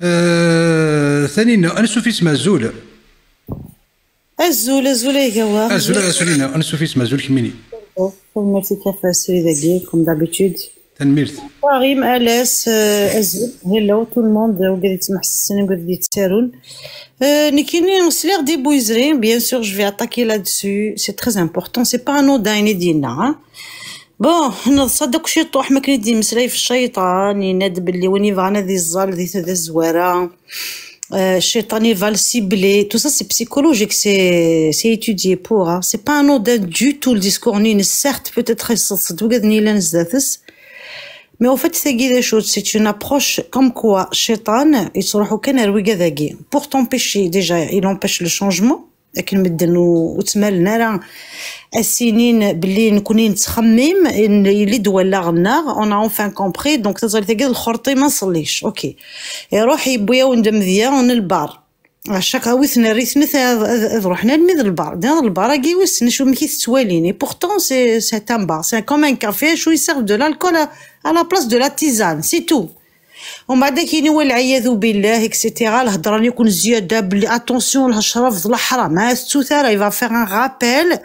ثاني انا سوفيس مازول. الزول الزول يا ازول اسولينا انا سوفيس مازول كميني. merci كيف سيري داكي comme d'habitude. تنميرت. ريم الاس الزول هلو تو الموند وقاعد يسمح السنين وقاعد يتسارون. نكيني نسليغ دي بويزرين bien sûr je vais attaquer là-dessus c'est très important c'est pas anodin ديالنا. بون نصدق شي طوح ما كاين مسلاي في الشيطان يناد باللي وين فانا ذي الزال ذي هذا الزواره. الشيطان يفال سيبلي tout ça c'est psychologique c'est étudié pour hein. C'est pas anodin du tout le discours نين certes peut-être صدق وقدني لا نزدثس mais au fait c'est des choses c'est une approche comme quoi الشيطان يصرحوا كان رويقه ذاكي pour t'empêcher déjà il empêche le changement لكن مدن وتمالنا راه السنين باللي نكوني نتخمم اللي دولا غناغ اون اونفان كومبري دونك تزال تاكل الخرطي ما نصليش اوكي يروح يبويا وندم ذيا ون البار عشاك ويثنا ريثنا روحنا لميد البار ديال البار كي وسنا شو مكي تتواليني بورتون سي ان بار سي كوم ان كافي شو يسيرف دو الكول على بلاص دو لا تيزان سي تو ومن بعد كاين هو العياذ بالله اكسيتيرا الهضره اللي يكون زياده بلي اتونسيون الشرف الحرام ها السوثه راه يفا فيغ ان رابيل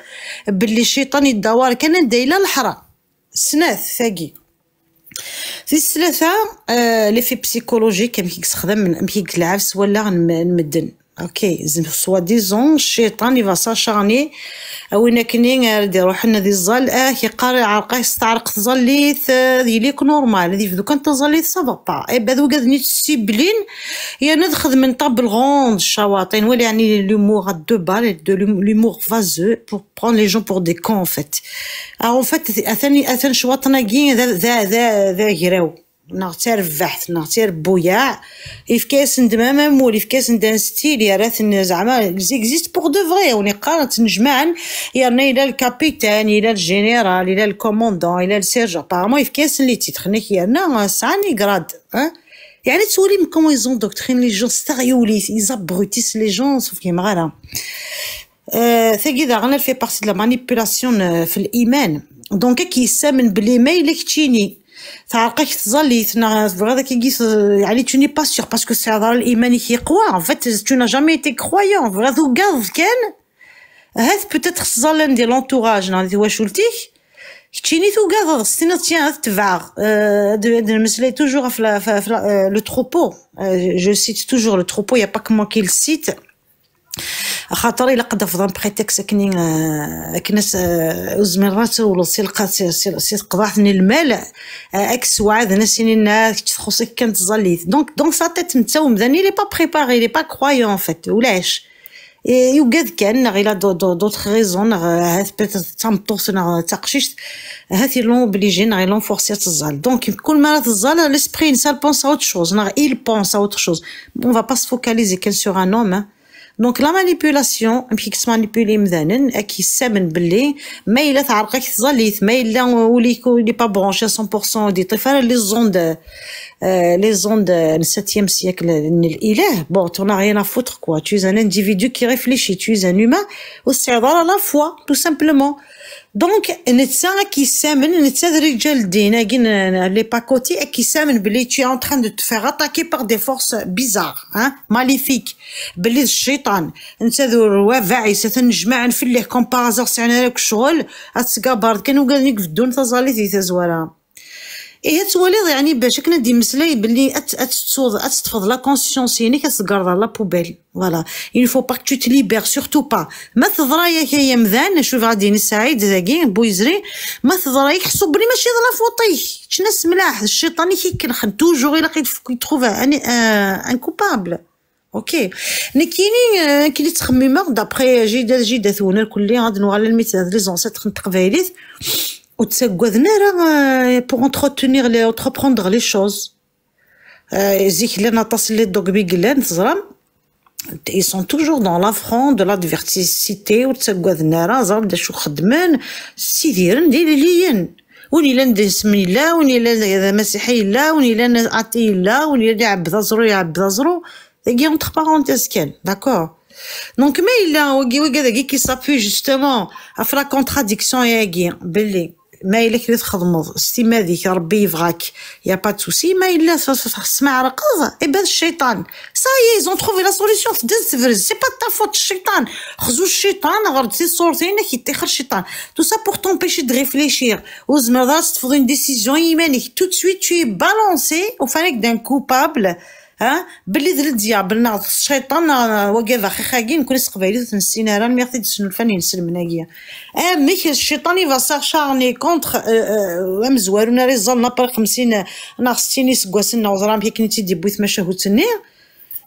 بلي الشيطان يدور كان دايله الحرام سناث ثاقي في الثلاثه لي في بسيكولوجيك كيما كيستخدم من كيك العفس ولا نمدن اوكي سوا ديزون الشيطان يفا ساشارني وين كاينين روحنا ذي الظل كيقاري عرقه يستعرق تظليث ليك نورمال ذي دوك انت تظليث سافا با اي بادو قادني تسيبلين يا ندخل من طاب الغوند الشواطئ ولا يعني لومور دو بال دو لومور فازو بور برون لي جون بور دي كون ان فيت ان فيت اثني شواطنا كي ذا غراو نغتار بحث نغتار بوياع يفكاس ندمامه مول يفكاس ندان ستيل يا راث زعما زيكزيست بور دو فري وني قارت نجمعا يرنا الى الكابيتان الى الجنرال الى الكوموندون الى السيرج ابارمون يفكاس اللي تيتخنيك يرنا ساني غراد يعني تولي كومون يزون دوكترين لي جون ستاريولي يزابروتيس لي جون سوف كيما غالا ثقي ذا غنر في بارتي دو لا مانيبيولاسيون في الايمان دونك كيسامن بلي ما الا كتيني تعرقك تظلي هذا كيقيس يعني tu n'es pas sûr parce que c'est هذا الايمان كيقوى en fait tu n'as jamais été croyant هذا قاض كان هذا peut-être تظل ندير لونتوراج نادي واش قلتي كتيني تو قاض ستينا تيان تبع المسألة toujours في le troupeau je cite toujours le troupeau il y a pas que moi qui le cite خاطر الا قد فضل بريتكس كناس زمرات ولا سي قضاعتني المال اكس وعاد ناسينينا تخصك كانت زاليت دونك سا تيت نتا مداني لي با بريباري لي با كرويون ان فيت ولاش يوجد كان غير دوطخ ريزون هاد تمطوس تقشيش هاد لون اوبليجي غير لون فورسي تزال دونك كل مره تزال لسبري انسان بونس اوت شوز il pense à autre chose on va pas se focaliser que sur un homme. دونك لا مانيبيولاسيون كيك تمانيبيولي مثلا كيسامن باللي ما الا تعرقك تظليت ما الا ولي با برونشي 100% دي طفل لي زوند 7e siècle الاله بون تون rien à foutre quoi tu es un individu qui réfléchit tu es un humain واستعراض à la fois tout simplement دونك نتسا كيسامن نتسا رجال الدين كاين لي باكوتي كيسامن بلي tu es en train de te faire attaquer par des forces bizarres maléfiques بلي الشيطان انت ذو الروافع ستنجمع في ليه كومبارازور سعنا لك الشغل اتسكابارد كانوا قالين في الدون تزالي في تزواره ايه تولي يعني باش كنا دي مسلاي بلي اتتفض لا كونسيونسيني كتقرض لا بوبيل فوالا il faut pas que tu te libères surtout pas ما تضرايا كيا مذان شوف غادي سعيد ذاكي بويزري ما تضرايا يحسوا بلي ماشي ضلا فوطي ناس ملاح الشيطان كيكنخن توجور الا كيتروف ان كوبابل اوكي كاين تخميمه دابري جيدا ثونا الكل غادي نوغال المثال لي زونسيتر تقبايليت وتسقوذنا راه pour entretenir les entreprendre les choses زيك لنا تصلي دوك بيقلان تزرم ils sont toujours dans l'affront de l'adversité وتسقوذنا راه زرم شو خدمان سيديرن ديال ليين وني لا ندسمي لا وني لا مسيحي لا وني لا اتي لا وني لا يعبد زرو ذاكي اونتر بارونتيز كان داكور دونك ما الا وكي ذاكي كي سابوي جوستومون في لا كونتراديكسيون ياكي بلي ما إلا كريت تخدمض ستيما ذيك ربي يبغاك يا با سوسي، ما إلا تسمع رقض إبان الشيطان صاي زون تخوفي لا سوليسيون تدز تفرز سي با تا فوت الشيطان، خزو الشيطان غرد سي صورتين كيتيخر الشيطان تو سا بور تونبيشي دو ريفليشير وزمر تفض اون ديسيزيون يمانيك تو سويت تو بالونسي وفانيك دان كوبابل باللي درت ديابل ناض الشيطان وكذا خاكين نكون قبايلي تنسينا راه ميغتي تسنو الفنين سلمناكيا ميك الشيطان يفا سارشارني كونتر مزوارنا ريزال نابر 50 60 سكواسنا وزرام كي كنتي دي بويت مشاهوتني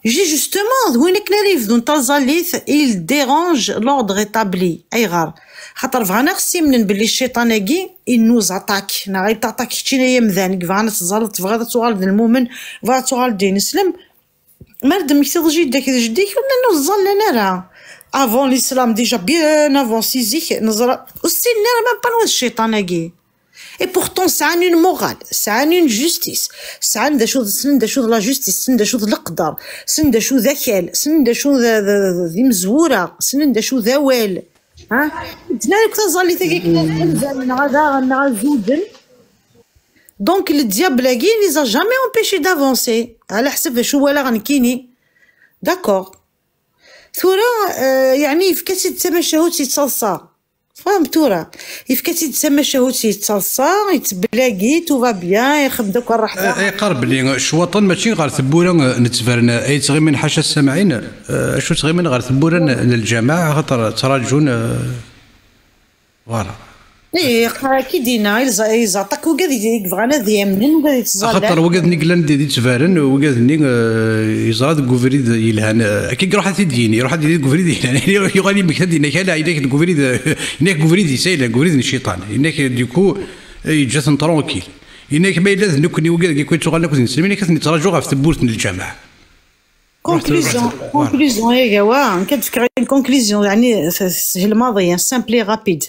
جي جوستومون وين كنا ريفدو نتازاليث il dérange l'ordre établi اي غار خاطر فغانا خصي منن باللي الشيطاناكي ينوز اتاك نا غير تاتاك تشينا مذانك فغانا تزالط فغادا توغال المؤمن فغادا توغال دين اسلام مردم يتضجي داك جديك ولا نوزال لنا راه افون الاسلام ديجا بيان افون سيزيك نزرا وستي راه ما بانو الشيطاناكي. Et pourtant, ça a une morale, ça a une justice, ça a des choses, la justice, c'est des choses l'qdar, c'est des choses ذكال, c'est des choses ذي مزورة, c'est des choses ذوال, ها؟ تنالك تظل تجيك نعذا زوجن. Donc le diable là, il les a jamais empêchés d'avancer. على حسب شو ولا غنكيني, d'accord. ثورة يعني في كاسي تمشى تيتصلصا. فهمتو راه يفكاتي تسمى شهوتي يتصلصا يتبلاقي تو فا بيان يخدم دوك الراحه يقرب لي الشواطن ماشي غير ثبوره نتفرنا اي تغي من حاشا السامعين شو تغي من غير ثبوره للجماعه خاطر تراجعون فوالا اي كي دينا يزعطك وكاد يبغانا ذيامن وكاد يتزال خاطر وكاد نيكلان دي تفارن وكاد ني يزراد كوفريد يلهان كي يروح تيديني يروح ديال كوفريد يلهان يغالي مكتدينا كلا عيدك كوفريد هناك كوفريد يسايل كوفريد الشيطان هناك ديكو يجات ترونكيل هناك ما الا نكوني وكاد كي تشغل نكون نسلمين كتني تراجعوا في ثبوت الجماعه كونكليزيون يا جوا كتفكر كونكليزيون يعني سهل ماضي سامبلي رابيد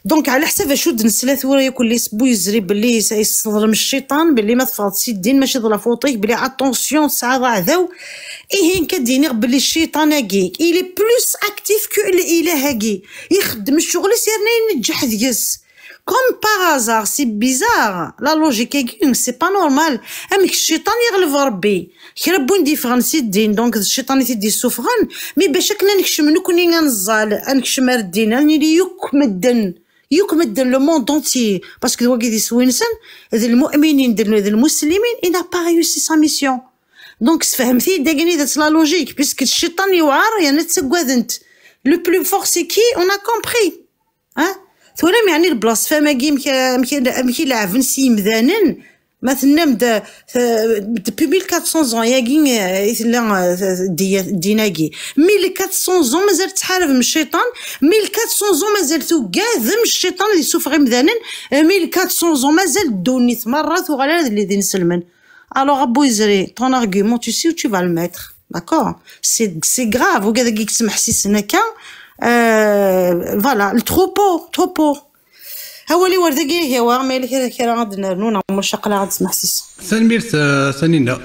دونك على حساب شو نسلات ورا يكون لي سبو يزري باللي يستظلم الشيطان باللي ما تفرض الدين ماشي ضلا فوطيك باللي اتونسيون ساعه عذاو ايه كديني باللي الشيطان هاكي الي بلوس اكتيف كو الاله هاكي يخدم الشغل سيرنا ينجح ديس كوم باغازار سي بيزار لا لوجيك هاكي سي با نورمال امك الشيطان يغلب ربي كربون ديفرنسي الدين دونك الشيطان تيدي السفغان مي باش كنا نكشم نكوني غنزال نكشم الدين اللي يكمدن لو موند اونتي باسكو هو كيدي سوينسن المؤمنين المسلمين انا با ريوسي سا ميسيون دونك فهمتي داكني ذات لا لوجيك باسكو الشيطان يوعر يعني تسكوادنت لو بلو فور سي كي اون ا كومبري ثورم يعني البلاص فما مكي لعبن سي مذانن مثلا بدا depuis 1400 ans ياكين يثلا ديناكي 1400 مازال تحارب من الشيطان 1400 مازال تقاذم الشيطان اللي سوفغي مذانن 1400 مازال دوني مرات وغالا اللي دين سلمن alors ابو يزري ton argument tu sais où tu vas le mettre d'accord c'est grave وكذا كي تسمح سيسنا كا voilà le troupeau هو اللي ورد كي هو ما اللي كي راه غادي نرنونا مشقله غادي تسمح سيس ثاني ثانينا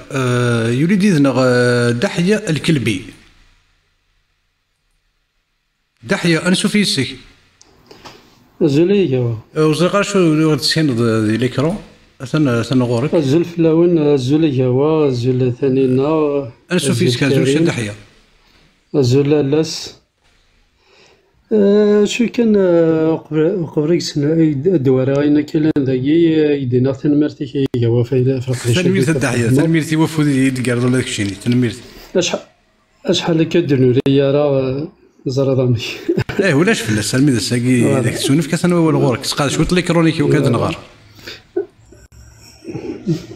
يريد يذنا دحية الكلبي دحية انسو فيسك زوليه وزغار شو تسكن دي ليكرون ثنا غورك الزل فلاون زوليه هو زول ثانينا انسو فيسك زول دحية زول لاس شو كان قبرك سنة الدوارة أين كلا ذاكي يدينا تنمرتي هو فايدة تنميرت الدحية تنميرتي وفود يدقر ولا داكشي تنميرت أشحال كدنوري راه زرادامي إيه ولاش فلاس سلمي ذا ساقي ذاك السونف كاسنا هو الغورك سقاد شوية الإلكترونيكي وكاد نغار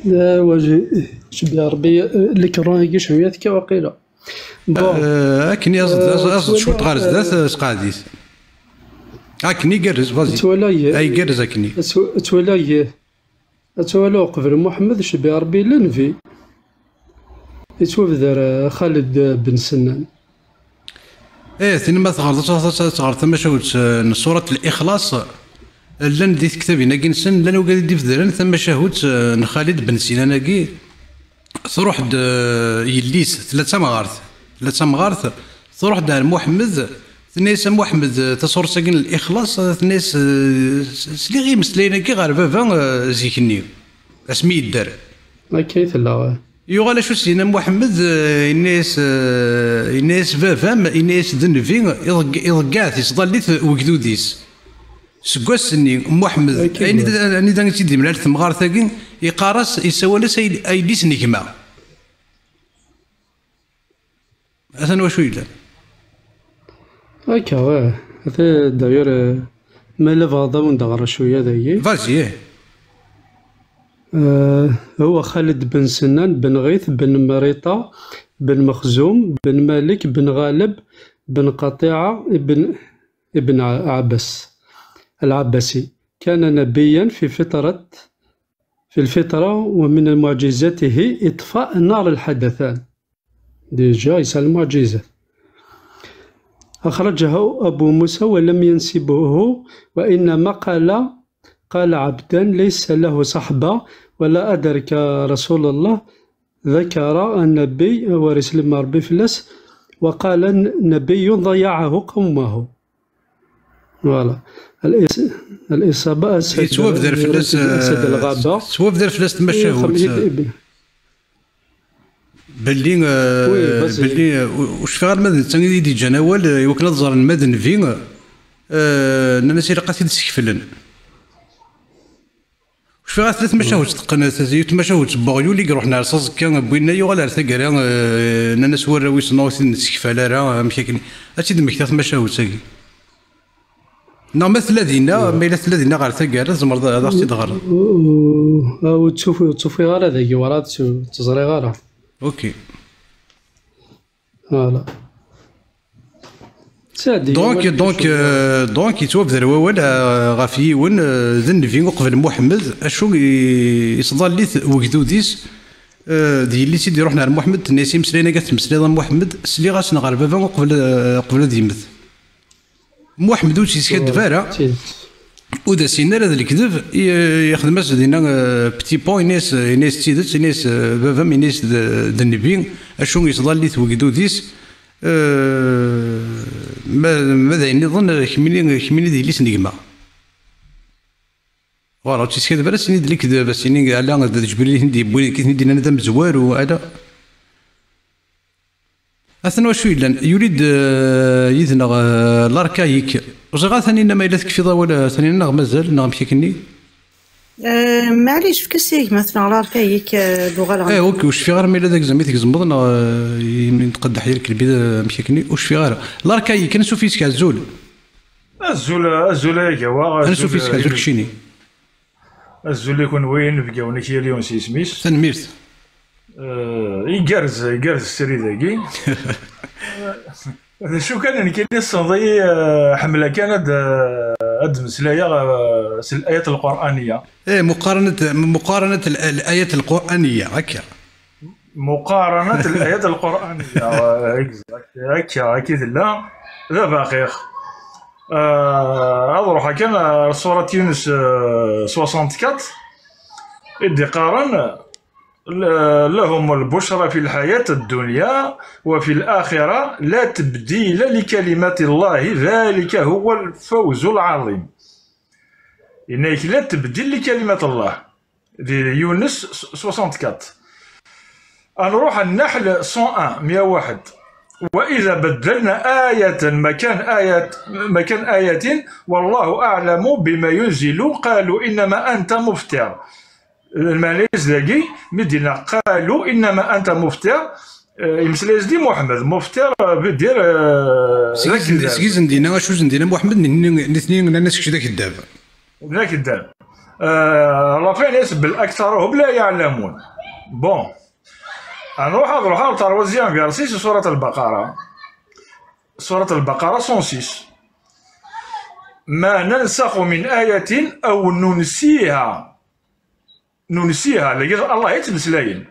لا واجي شبه ربي الإلكترونيكي شوية كا وقيلة اكني أصد شوية غار زدات سقاديس اكني قرز فازي تولى اي قرز اكني تولى قبل محمد شبه ربي لنفي يتوفذر خالد بن سنان ثم ما تغلط ثم شوت سورة الإخلاص لن ديت كتابي ناقي نسن لن وقال دي فذران ثم شهوت خالد بن سنان ناقي تروح يليس ثلاثة مغارث تروح دار محمد الناس محمد تصور ساكن الاخلاص الناس سلي غير مسلينا كي غير بابا زيكني اسمي يدار هكا يتلا يغال شو سينا محمد الناس بابا الناس ذنبين يضقات يصدليت وكدوديس سكواسني محمد اني دانك تيدي من الثمغار ثاقين يقارس يسوالس ايديس نيكما اثنا واش ويلا هكا واه هذا داير مالا فاضا وندغر شويه ذايي فازي هو خالد بن سنان بن غيث بن مريطة بن مخزوم بن مالك بن غالب بن قطيعة ابن عبس العباسي، كان نبيا في الفترة، ومن معجزته إطفاء نار الحدثان. ديجا يسأل المعجزة. أخرجه أبو موسى ولم ينسبه، وإنما قال عبدا ليس له صحبة ولا أدرك رسول الله، ذكر النبي ورسل ربي فلس، وقال النبي ضيعه قومه. فوالا الإصابة يتوفدر فلس الغابة توفدر فلس تمشى بلي واش في غير المدن تاني دي جناول يوكل نظر المدن فين انا سير قاتل تسكفلن واش في غير ثلاث مشاوت تقنا ثلاث مشاوت باغيو اللي روحنا رصاص كان بوينا يغال على ثقرا انا سوار ويس نوث نسكفلا راه مشاكل هادشي دمك ثلاث مشاوت ساكي نعم الذين ما إلا الذين غير ثقرا زمر هذا اختي دغر او تشوفي غير هذاك ورا تزري غير اوكي فوالا دونك يتوفد الوال غافي ون ذن فين قبل محمد اشو يصدر لي وكدوديس دي اللي سيدي روحنا على محمد الناس مسلينا قالت مسلي محمد سلي غاسنا غير بابا قبل ديمث محمد وشي سكاد فارا ودا سينا هذا الكذب يخدم دينا بتي بوين ناس تيدت ناس بابا ناس النبي اشو يصدر لي وكدوديس ماذا نظن خميني ديالي سنيكما فوالا تيسكت بلا سنيد ليك دابا سنين على جبريل هندي بوين كي ندير انا دام زوار وهذا اثنا واش يريد يذنا الاركايك واش غا ثاني ما الا تكفي ولا ثاني نغ مازال نغ مشيكني معليش فكسيك مثلا الاركايك لغه اوكي واش في غير ما الا داك زعما تيزمض نتقدح ديالك البيض مشيكني واش في غير الاركايك انا نشوف فيك الزول يا جوا انا نشوف فيك الزول كشيني الزول يكون وين بقاونا كي اليوم سميت تنميرت يقرز السري ذاكي شو كان كاين الصنضي حمله كانت هاد المسلايه الآيات القرآنية مقارنة الآيات القرآنية هكا مقارنة الآيات القرآنية هكا لا باقي أروح كان سورة يونس 64 إدي قارن لهم البشرى في الحياة الدنيا وفي الآخرة لا تبديل لكلمات الله ذلك هو الفوز العظيم. إنك لا تبديل لكلمات الله في يونس 64. نروح النحل 101 وإذا بدلنا آية مكان آية والله أعلم بما ينزل قالوا إنما أنت مفتر. المعنيس ذاكي مدينا قالوا إنما أنت مفتر يمسلاز دي محمد مفتر بدير سكي زندينا واش زندينا محمد الاثنين الناس كشي ذاك الداب رافعين يسب الأكثر هم لا يعلمون. بون نروح على تروازيام فيرسيس سورة البقرة 106 ما ننسخ من آية أو ننسيها لقيت الله يتمسلاين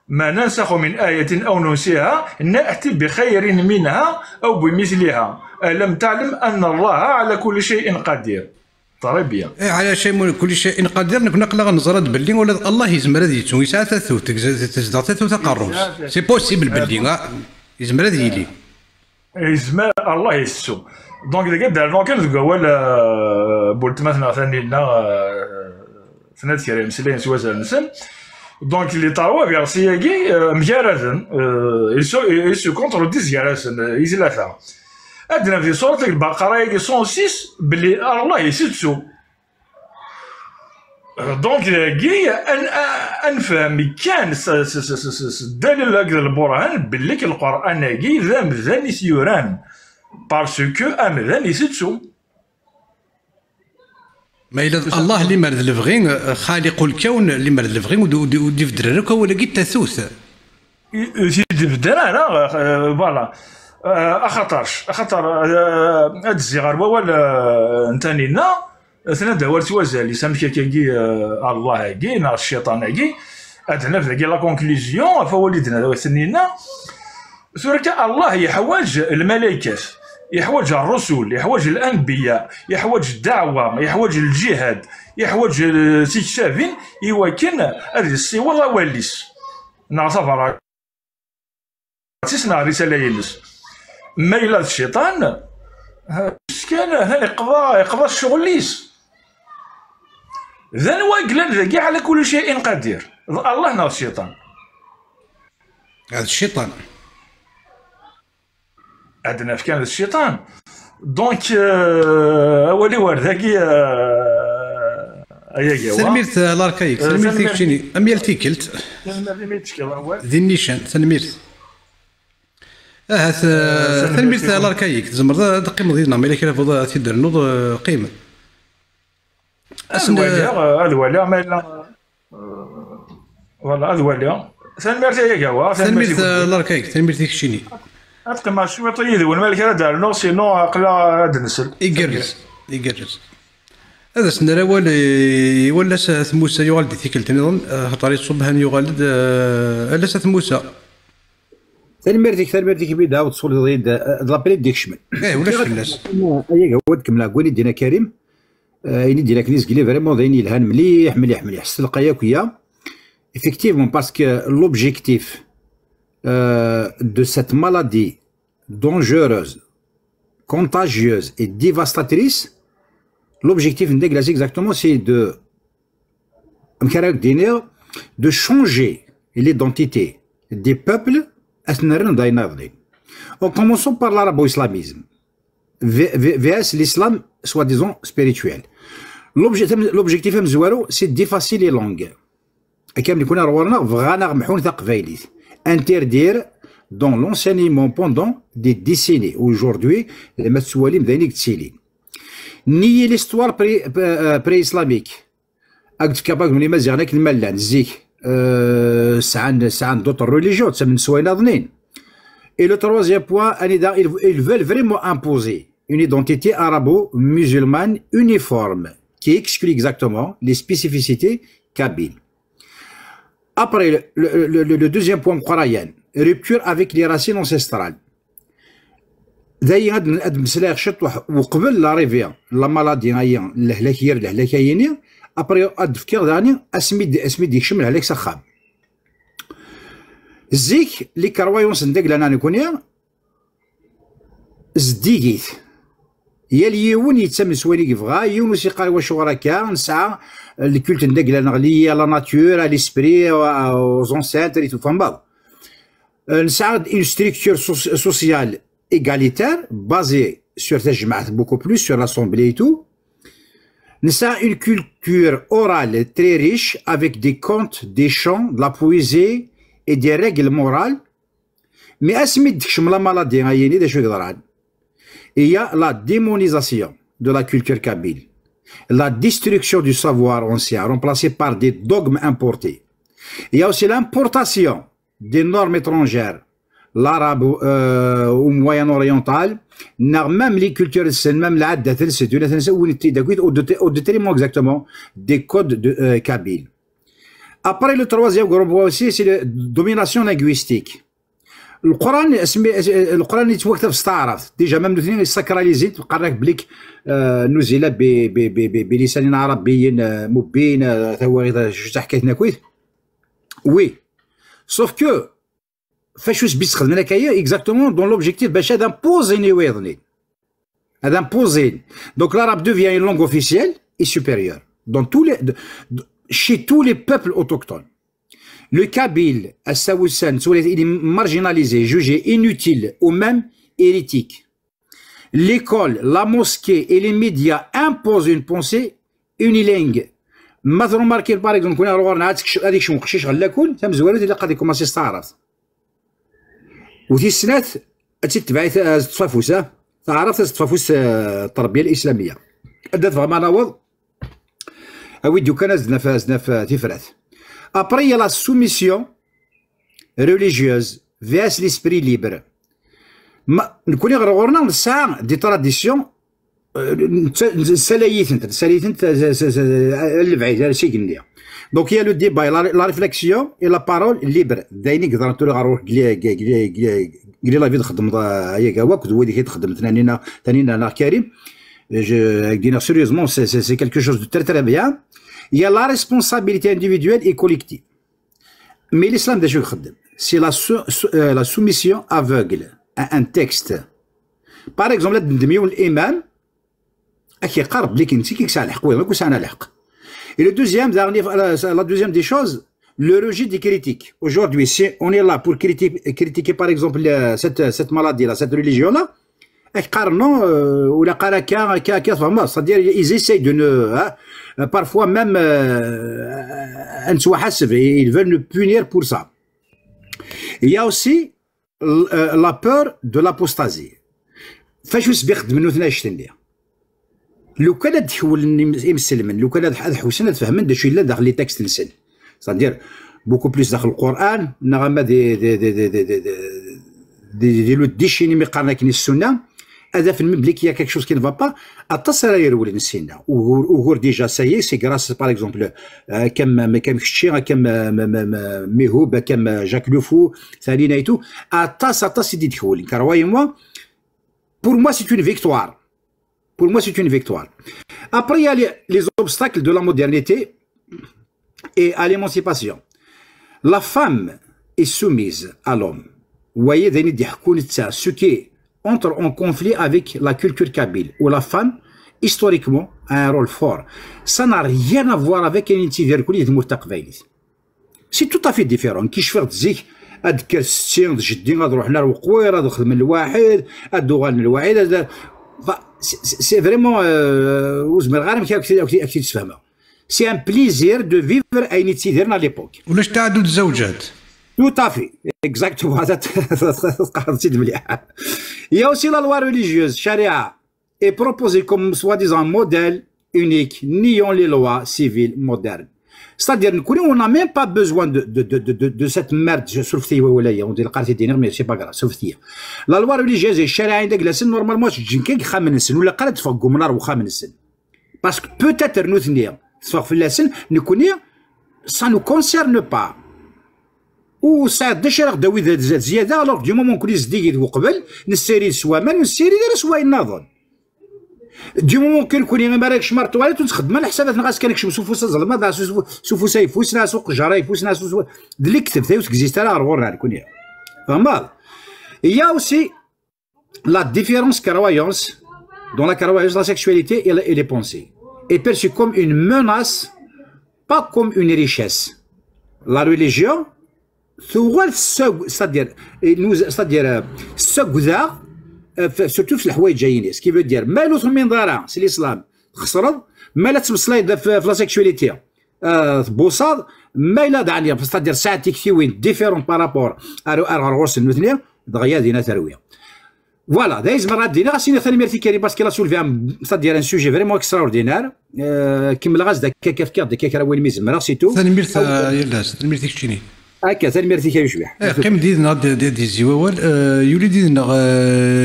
ما ننسخ من آية أو ننسيها نأتي بخير منها أو بمثلها ألم تعلم أن الله على كل شيء قدير. طريبيا على شيء كل شيء قدير نقلق نزرد باللي ولا الله يزمر هذه يتسوي ساعه تزداد تقرص سي بوسيبل باللي يزمر هذه يلي يزمر الله يسو. دونك إذا قد دارنا كان تقول بولت مثلا ثاني لنا ثنات كريم سلين سوازا نسن. دونك اللي طاروا بيرسياكي مجاردا يسو كونتر ديز جارسن يزلاثا. عندنا في سورة البقرة 106 باللي الله يسدسو. دونك كي انفهم كان الدليل هكذا البرهان باللي القران كي ذا مزال يسيوران باسكو امذان يسدسو. ما إلا الله اللي مرد الفغين خالق الكون اللي مرد الفغين ودي في درارك ولا قيت تثوث سيدي في الدرارة فوالا خطر هاد الزغار ولا نتانينا ثنا داورت وزالي سامك كي الله كي نار الشيطان كي ادنا في لا كونكلوزيون فوليدنا وثنينا سورك الله يحوج الملائكه يحوج الرسل يحوج الانبياء يحوج الدعوه يحوج الجهاد يحوج سيكسافين يوكن هذه السي والله واليس نعتبر تسمع رساله يلس ما إلا الشيطان كان هذا يقضى الشغل ليس ذا واقلا ذا كاع على كل شيء قدير الله ناو الشيطان هذا الشيطان عندنا في كان الشيطان دونك اولي ورد ذاكي ايا سلميرت لاركايك سلميرت تيكشيني اميال تيكلت ذي النيشان سلميرت سلميرت لاركايك زمر قيمه ديالنا ما الا كان فضا تيدير نوض قيمه هذا ولا ما الا والله هذا ولا سلميرت يا كوا سلميرت لاركايك سلميرت تيكشيني أتقن شوية طيب والملك هذا دار نو سينو عقلا هذا النسل يقرز هذا سنرا ولا ثموسى يغالد ثيكلت نظن هطاري صبحان يغالد الا ثموسى ثلمرتك بيدا وتصول ضيد لابري ديك شمل ولا فلاس ايا ود كملا قولي دينا كريم اني دينا كنيز كلي فريمون ضيني الهان مليح السلقه ياكويا effectivement parce que l'objectif de cette maladie dangereuse, contagieuse et dévastatrice, l'objectif exactement c'est de changer l'identité des peuples en commençant par l'arabo-islamisme vers l'islam soi-disant spirituel. L'objectif c'est d'effacer les langues. Interdire dans l'enseignement pendant des décennies. Aujourd'hui, les Matsoualim d'Anik Tsili. Nier l'histoire pré-islamique. Acte capable de nous dire que le Malan, Zik, c'est d'autres religions, c'est une. Et le troisième point, ils veulent vraiment imposer une identité arabo-musulmane uniforme qui exclut exactement les spécificités kabyles. Après, le deuxième point, rupture avec les racines ancestrales. D'ailleurs, وقبل l'arrivée la maladie الهلاكيين après اسمي ديك شمل عليك سخام زيك لي كرويونس ندق لنا نكونيا زديقيت يا اليون يتسمى سوالي كيفغا يون وسيقال واش وراكا نسعى الكولت ندق لنا غليا لا ناتور ليسبري aux ancêtres et tout فهمت نسعى une structure sociale égalitaire basée sur cette جماعة beaucoup plus sur l'assemblée et tout. نسعى une culture orale très riche avec des contes, des chants, de la poésie et des règles morales. Mais اسمي دكشم لا مالادي غايني دا شو يقدر عاد. Il y a la démonisation de la culture kabyle, la destruction du savoir ancien remplacé par des dogmes importés. Il y a aussi l'importation des normes étrangères, l'arabe ou moyen-oriental, même les cultures, même l'adda, au détriment exactement des codes de kabyle. Après le troisième groupe aussi, c'est la domination linguistique. القران يتوقف في استعراض ديجا مام الاثنين يساكراليزي تبقى راك بليك نزل بلسان عربي مبين هو غير جوج حكايتنا كويس وي سوف كو فاش بيستخدم هكايا اكزاكتومون دون لوبجيكتيف باش هذا امبوزيني ويظني هذا امبوزين. دونك l'arabe devient une langue officielle et supérieure dans chez tous les peuples autochtones. Le kabyle, Assaoussan, il est marginalisé, jugé inutile ou même hérétique. L'école, la mosquée et les médias imposent une pensée unilingue. مثلا ماركين باغ اكزومبل كنا روغنا هذيك شنو خشيش غلاكون تم زوالات اللي قاعد يكوماسي يستعرض وفي السنات تتبعي تفافوس تعرف تفافوس التربيه الاسلاميه ادات فما نوض ويديو كان زدنا في تفرات ابري لا سوميسيون ريليجيوز فياس ليسبري ليبر نكوني غرورنا الساعه دي تراديسيون ساليتن البعيد شي قلنا دونك يا لو ديبا لا ريفليكسيون اي لا بارول ليبر دايني قدر نتولي غنروح قلي لا فيد خدم هيا كواك هو اللي كيتخدم ثانينا انا كريم قلنا سيريوزمون سي كالكو شوز دو تري تري بيان يا لا ريسبونسابيلتي انديفيدويل اي كوليكتيف مي الاسلام دا شو يخدم سي لا سوميسيون افوغل ان تكست باغ اكزومبل ندميو الامام اكي قرب ليك انت كيك سالح قوي ماكو سانا لحق. Et le deuxième, la deuxième des choses, le rejet des critiques. Aujourd'hui, si on est là pour critiquer par exemple cette maladie-là, cette religion-là, c'est-à-dire ils essayent de ne, parfois même, ils veulent nous punir pour ça. Il y a aussi la peur de l'apostasie. فاش بيخدم منو ثنا شتندي لو كان تحول مسلمن لو كان هذا حوسنا تفهمن داك الشيء لا داخل لي تكست نسن صدير بوكو بليس داخل القران نغما دي لو ديشيني مي قارنا كني السنه هذا في المبليك يا كيك شوز كي نفا با اتصل يرول نسينا وغور ديجا سايي سي غراس باغ اكزومبل كم خشي كم ميهوب كم جاك لوفو ثاني نايتو اتص دي تحول كرواي موا pour moi c'est une victoire. Pour moi, c'est une victoire. Après, il y a les obstacles de la modernité et à l'émancipation. La femme est soumise à l'homme. Vous voyez, ce qui entre en conflit avec la culture kabyle, où la femme, historiquement, a un rôle fort. Ça n'a rien à voir avec un intiverkuli de Mourtaqvaïlis. C'est tout à fait différent. Qui je fais أذكر السين جدي غنروح لنا الوقوير نخدم من الواحد الدوغان الواحد سي فريمون وزمر غير كي تفهمها سي ان بليزير دو فيفر اين تيديرنا ليبوك ولاش تعدد الزوجات تو طافي اكزاكتومون هذا قررتي مليح يا اوسي لا لوا ريليجيوز شريعه اي بروبوزي كوم سوا ديزان موديل unique niant les lois civiles modernes. C'est-à-dire on n'a même pas besoin de cette merde on dit mais c'est pas grave la loi religieuse est normalement parce que peut-être ça ne nous concerne pas ou ça déchire alors du moment que du moment que كوني مالكش مرتوالي تخدم على حساب الناس كانك شمسوا فوس الظلمه سوفو سيفوسنا سوق جرا يفوسنا اللي كتب ثاوس كزيست راه غورنا كوني فهمت. Il y a aussi la différence croyance dans la croyance la sexualité et les pensées est perçue comme une menace pas comme une richesse. La religion c'est-à-dire surtout في الحوايج جايين سكي فو دير ما لوث من ضرع سي الاسلام خسرت ما لا تمسلايد في لا سيكشواليتي بوصاد ما لا دعني ستادير ساعتك كيوين ديفيرون بارابور ارغوس المثنيه دغيا دينا ترويه فوالا دايز مرات دينا غاسينا ثاني ميرتي كاري باسكو لا سولفي ستادير ان سوجي فريمون اكسترا اوردينار كيما غاز داك كيف داك راه وين ميزمرا سيتو ثاني ميرت يلاس ثاني ميرتي كشيني هكا ثاني ميرتي كاي شويه قيم ديدنا دي زيوال يولي ديدنا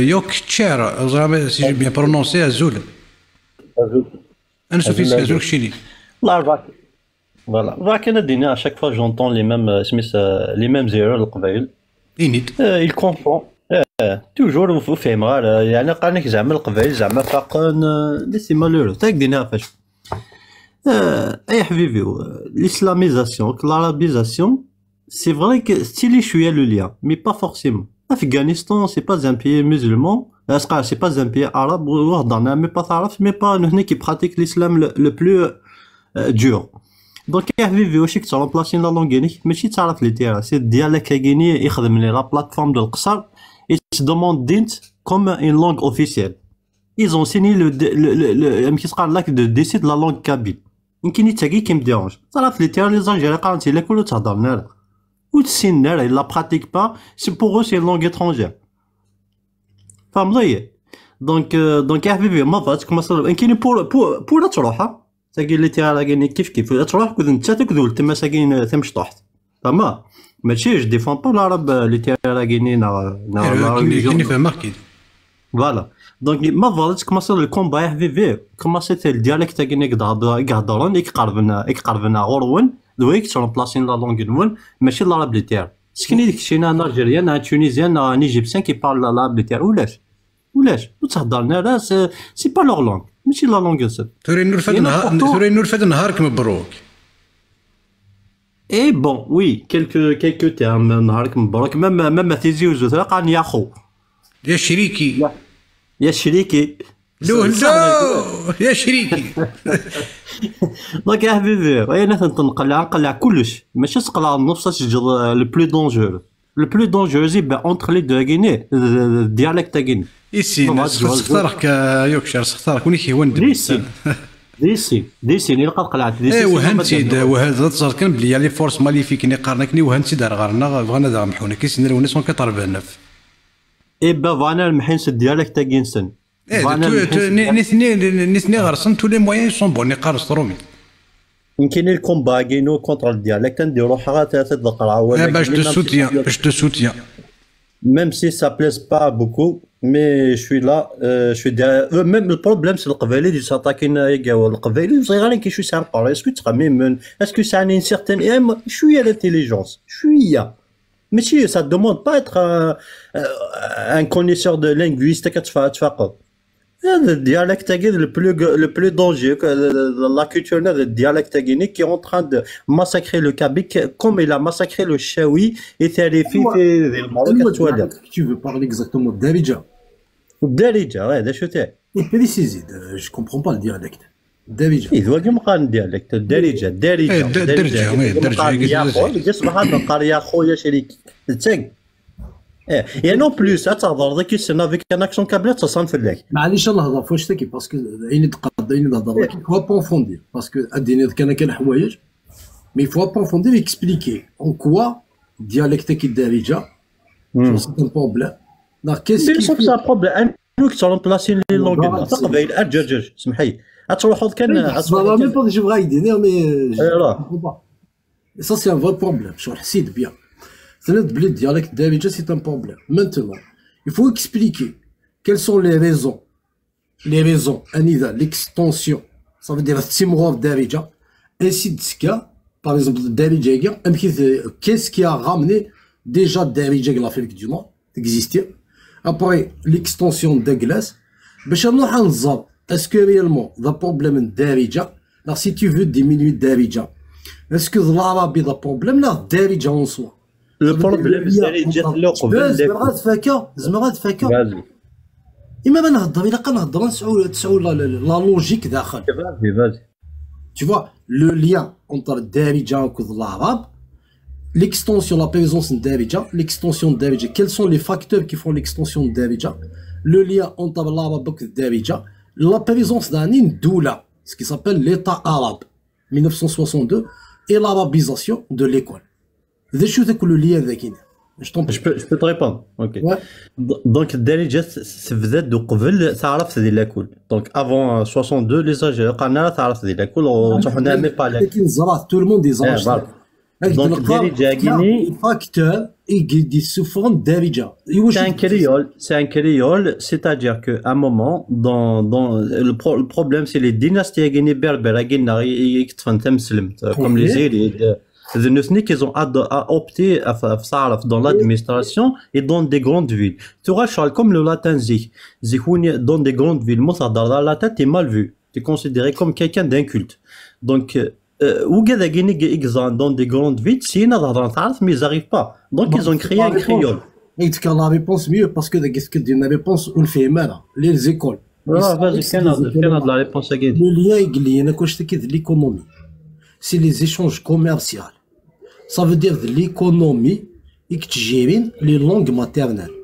يوك تشير زعما سي بيان برونونسي ازول انا سوفي ازول كشيني لا فوالا كان دينا اشاك فوا جونطون لي ميم سميس لي ميم زيرو القبائل ينيت il comprend توجور وفهم يعني قالك زعما القبائل زعما فاقن لي سي مالورو تاك دينا فاش اي حبيبي الاسلاميزاسيون العربيزاسيون c'est vrai que stylé شويه le lien mais pas forcément. Afghanistan c'est pas un pays musulman, c'est pas un pays arabe وهضرنا mais pas تعرف mais pas هنا qui pratique l'islam le plus dur. دونك يا حبيبي واش كنت رامبلاسين لا لونغيني ماشي تعرف لي تيرا سي ديالك كايني يخدم لي لا بلاتفورم دو القصر يتدوموند دينت كوم ان لونغ اوفيسيال. Ils ont signé l'acte de décès de la langue kabyle. يمكن يتاكي كي مديرونج تعرف لي تيرا لي زالجيري قارنتي لك ولا تهضر لنا وتسين لنا لا براتيك با سي بوغ او سي لونغ اترونجير فهمتي. دونك يا حبيبي ما فاتك مثلا كاين بور تروح تاكي لي تيرا كاين كيف تروح كود انت تكذول تما ساكين ثم شطحت فما ماشي جو ديفون با العرب لي تيرا كاينين كاين فهمك كاين فوالا. دونك ما فالتش كوماسا الكومبا يا حبيبي كوماسا تاع الديالكت تاعنا يقهضرون يقربنا غورون دويك ترامبلاسين لا لونغ نون ماشي العرب لي تيرا سكني ديك الشيء انا الجيريان انا تونيزيان انا ايجيبسيان كي بارل العرب لي تيرا ولاش وتهضرنا لا سي با لوغ لونغ ماشي لا لونغ سيت توري نور فد نهارك مبروك. اي بون وي كيلكو تيرم نهارك مبروك مام تيزي وزوث قال يا خو يا شريكي يا شريكي لو يا شريكي. دونك يا حبيبي انا نقلع كلش ماشي تقلع النص تسجل لو بلو دونجور لو بلو دونجور يبقى اونتر لي دو غيني الديالكت تاعنا يسين سختارك يوكشر سختارك وني كيوند ديسين يلقى قلعت ديسين وهانتي وهذا تصار كان بلي لي فورس ماليفيك ني قارنكني وهانتي دار غارنا بغانا دار محونا كيسن لو 189 اي با فانا المحنس الديالكت تاعينسن نثني غرسن تو لي موين سون بون قارص رومي يمكن الكومبا كاينو كونتر الديالكت نديرو حاجه تقرا ولا باش تو سوتيان même si ça plaise pas beaucoup mais je suis là je suis derrière même le problème c'est القبائلي اللي ساتاكين يقاو القبائلي صغيرين كي شو سار بار اسكو تخمم اسكو ça a une certaine شويه l'intelligence شويه ماشي ça demande pas être un connaisseur de linguiste كتفاقد هذا الديالكت تاعي le plus dangereux la culture de الديالكت تاعي qui est en train de massacrer le Kabyle comme il a massacré le Chaoui et Tarifi في المعركة تولى. Tu veux parler exactement d'Darija? Darija ouais ده شو تاع Et précise, je comprends pas le dialecte. Darija. إيه ذوق مقارن الديالكت Darija يصبح هذا قال خويا شريكي تاعي et non plus تهضر ذاك السنه فيك ان اكسون كابلات تصان في الليل معليش نهضر فواش تاكي باسكو عيني تقاد عيني نهضر لك فوا بونفوندير باسكو اديني كان حوايج مي فوا بونفوندير اكسبليكي اون كوا ديالكت كي دارجه سي ان بروبليم لا كيسكي سا بروبليم انك ترامبلاسي لي لونغ تقبل اجرجر سمحي تروحوا كان صافا مي با جو بغا يديني مي سا سي ان فو بروبليم شو حسيت بيان. Le dialecte d'Darija, c'est un problème. Maintenant, il faut expliquer quelles sont les raisons. Les raisons, l'extension, ça veut dire Timrov Darija, ainsi de ce cas, par exemple, Darija, qu'est-ce qui a ramené déjà Darija à l'Afrique du Nord, d'exister. Après, l'extension d'Eglas, est-ce que réellement, le problème de Darija, si tu veux diminuer Darija, est-ce que l'arabe a un problème là, Darija en soi? Le problème c'est جات له قبل زمرا تفكر اما ما نهضر الا كنهضر نسعوا لا لوجيك داخل فازي tu vois le lien entre Darija et l'arabe l'extension la présence de Darija l'extension de Darija quels sont les facteurs qui font l'extension de Darija le lien entre l'arabe et Darija la présence d'un doula ce qui s'appelle l'état arabe 1962 et l'arabisation de l'école. Je peux te répondre. Ok. Ouais. Donc, Darija, c'est vous êtes de Kovel, ça arrive, c'est de la cool. Donc, avant 62, les Algériens, ça arrive, c'est de la cool. On n'a même pas la. Tout le monde est Algérien. Donc, Darija, Guinée. Facteur, il souffrent Darija. C'est un créole, c'est-à-dire qu'à un moment, le problème, c'est les dynasties Guinée berbères, Guinée, comme les Zélides. Ils ont opté dans l'administration et dans des grandes villes. Tu vois, comme le latin dans des grandes villes, la tête est mal vue. Tu es considéré comme quelqu'un d'inculte. Donc, وكذا كاين اكزان دون دي غروند فيت سينا تهضر تعرف مي زاريف با دونك ils ont créé un créole. يتك لا ريبونس ميو باسكو داك كدير ريبونس ونفهمها لي زيكول. فازي كان هاد لا ريبونس كاين. لو ليا يقول لي انا كواش تكيد ليكونومي سي لي زيشونج كوميرسيال ça veut dire de l'économie et que gèrent les langues maternelles.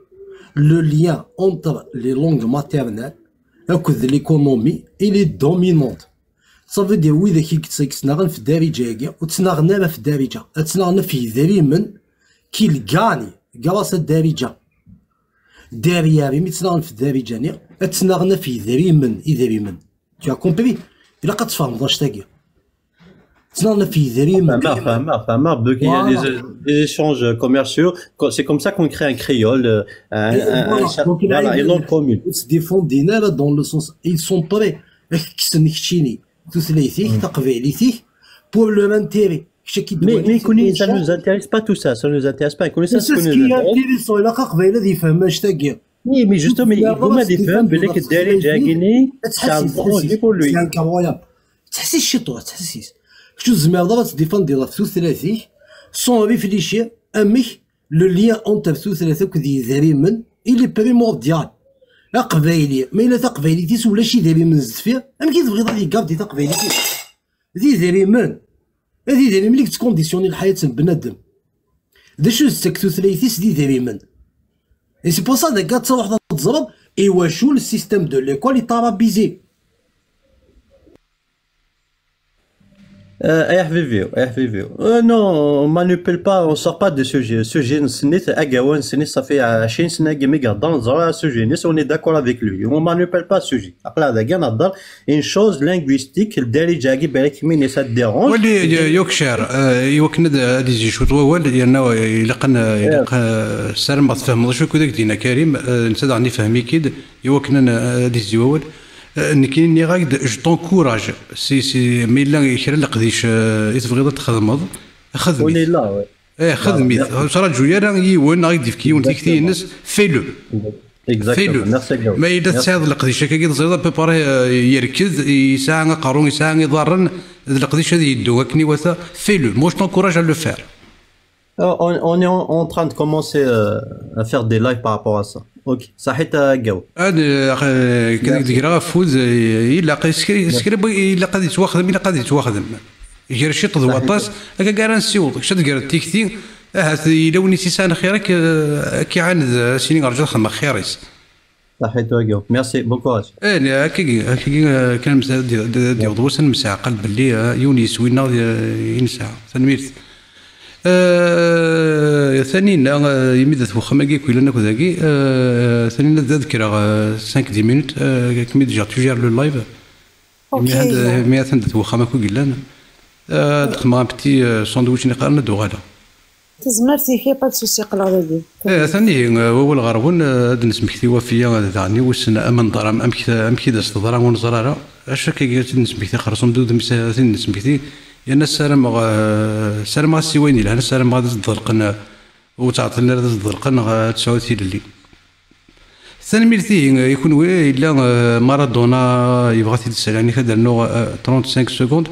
Le lien entre les langues maternelles et de l'économie il est dominante. Ça veut dire oui ذاك تسناغن في الدارجه وتسناغنا في الدارجه تسناغنا في داريمن كيل غاني كراس الدارجه داريا مي تسناغن في الدارجه ني تسناغنا في داريمن tu as compris الا قد تفهم واش تاكي تسناغنا في داريمن فاهمه دوك il y a des échanges commerciaux c'est comme ça qu'on crée un créole une langue commune ils se défendent دينا dans le sens ils sont prêts كسنكشيني تسليتيك تقبيليتيك pour le l'intérêt. Mais ça ne nous intéresse pas tout ça, ça ne nous intéresse pas. C'est ce qui est intéressant, il a قبيلة دي فهم اش تاقي. Oui, mais justement, هما دي فهم بليك الدارجة جاكيني c'est un projet pour lui. C'est incroyable. تحسيس شطوة تحسيس. شو زعما ضربة تديفان ديال ثلاثي sans réfléchir امك le lien entre ثلاثة كذي ذريمن il est primordial. قبايلي ما الا تقبايليتيس ولا شي داري من الزفير ام كي تبغي غادي كاف دي تقبايليتيس ذي داري من هذي داري ملي تكونديسيوني الحياه بنادم دا شو سكتو ثلاثيس دي داري من اي سي بور سا دا كاع واحده تزرب ايوا شو السيستيم دو ليكول يطرابيزي Non, on manipule pas, on sort pas de sujet. Sujet, ça fait 20 سنة dans sujet. On est d'accord avec lui. On manipule pas sujet. Après, là, une chose linguistique, le dérivage بالك مين ça te dérange. ولي يوكشار يوكنا هذه زي شو طوال لأنه لقنا سالم ما تفهم شو كذا دينا كريم نسد عني فهمي كيد يوكنا هذه زيوال كاين اللي غاك جو طونكوراج سي مي لا يكرا لقديش تبغيض تخدمض خدمي ولي لا خدمي صرا جويا راه يوين غاك ديفكي وانت كثير الناس فيلو ما الا تساعد القديش كي تصيد بيبار يركز يساعد قارون يساعد يضرن القديش هذه يدو كني وثا فيلو موش طونكوراج à le faire. On est en train de commencer à faire des lives par rapport à ça. Ok, صحيت جو. أنا كذا كذا فوز إلا قيسكري إلا قد يتواخذ إلا قد يتواخذ. يجري شيء تضوطاس هكا كارن سيوط شد كار تيكتي هات لو نيتي سان خيرك كي عاند سيني رجل خدمة خيريس. صحيت جو. ميرسي بوكو. أنا هكا كان مسا دي ضوسن مسا قلب اللي يونيس وينا ينسى ثنميرت. ثانينا يمد توخما كي كويلا ناكو ذاكي ثانينا تذكر 5 10 مينوت كمي ديجا توجير لو لايف مي ثاني توخما كو قلنا دخما بتي ساندويتش نقرنا دوغالا تزمرتي كي با تسوسي قلا دي ثاني هو الغربون هاد نسمكتي وفيه ثاني وسنا امن ضرام ام كي داس ضرام ونزرارا اش كي نسمكتي خرصهم دود مسا نسمكتي لأن السلام غاسي وين لهنا السلام غادي تضرقنا وتعطينا هذا تضرقنا تسعودي للي ثاني ميرتي يكون وي إلا مارادونا يبغى تسال يعني كذا نو 35 سكوند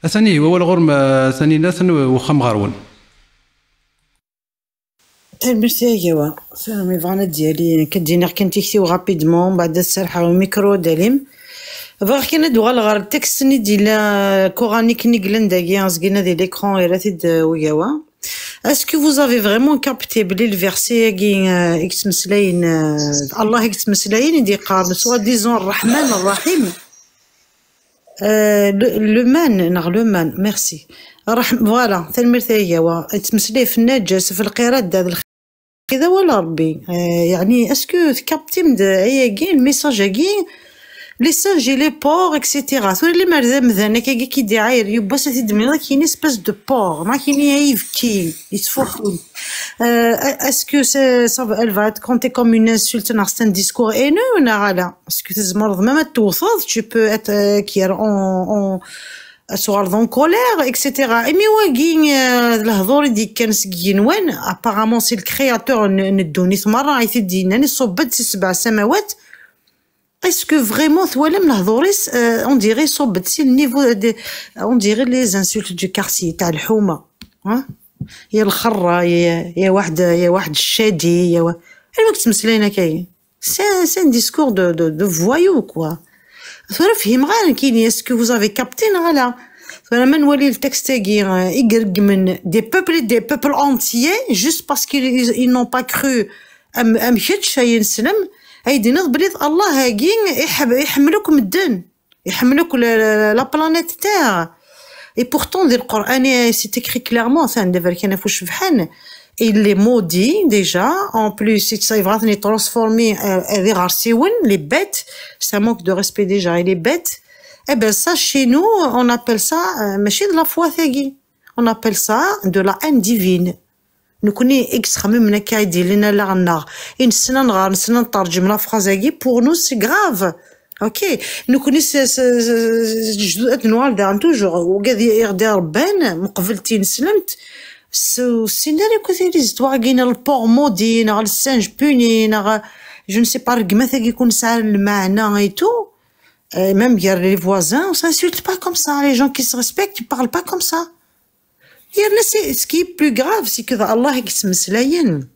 ثاني هو الغرم ثاني ناس وخم غارون ميرتي يوا فهمي فانا ديالي كدينا كنتيكتي غابيدمون بعد السرحه والميكرو داليم فاغ كاين دوغا الغار التكست ني ديال كورانيك نيغلن داكي زكينا ديال ليكرون يراتيد وياوا اسكو vous avez vraiment capté بلي الفيرسي كي اكس مسلاين الله اكس مسلاين يدي قارن سوا ديزون الرحمن الرحيم لو مان لو مان ميرسي فوالا ثالمرتي هو تمسلي في النجس في القراد هذا كذا ولا ربي يعني اسكو كابتي من اياكي الميساج كي لي سانج لي بور اكسيتيرا سوري لي مرزا مذانا كي داير يبا ساتي دميرا كاين اسباس دو بور ما كاين يفكي يتفوخون اسكو سا elle va être comptée comme une insulte dans un discours haineux ولا غالا اسكو تزمر ما توصل tu peux être كير اون سوار دون كولير اكسيتيرا مي واكين الهضور ديك كان سكين وين ابارامون سي الكرياتور ندوني ثمره عيث دينا صوبت 7 سماوات est-ce que vraiment ثوالم الهضوريس on dirait صوبت سي النيفو on dirait les insultes du quartier تاع الحومه ها يا الخره يا واحد الشادي يا انا كنت مسلينا كاين سي ان ديسكور دو فوايو كوا فهم غير كاين اسكو vous avez capté لا فلما نولي التكست تاعي يقرق من دي بوبل entiers juste parce qu'ils n'ont pas cru امشيتش ينسلم هيدي بليد الله هاكين يحملوكم الدن يحملوك لا بلانيت تاع et pourtant dans le Coran c'est écrit clairement ça دابا كاين فوش فحال il est maudit déjà en plus il va se transformer des garciwen les bêtes ça manque de respect déjà et les bêtes eh ben ça chez nous on appelle ça ماشي de la foi ثاقي on appelle ça de la haine divine نكوني اكسترا من هكا يدير لنا لا غنار نسنا نغار نسنا نترجم لا فرازاكي بور نو سي غراف اوكي نكوني جدود نوال دار توجور وقاعد يغدي ربان مقبلتي نسلمت السيناريو كثير زتوا كاين البور مودي نغ السانج بوني نغ جو نسي با رقمه ثاك يكون ساعه المعنى اي تو ميم غير لي فوازان on s'insulte pas comme ça les gens qui se respectent ils parlent pas comme ça ce qui est plus grave c'est que Allah يقسم سلاين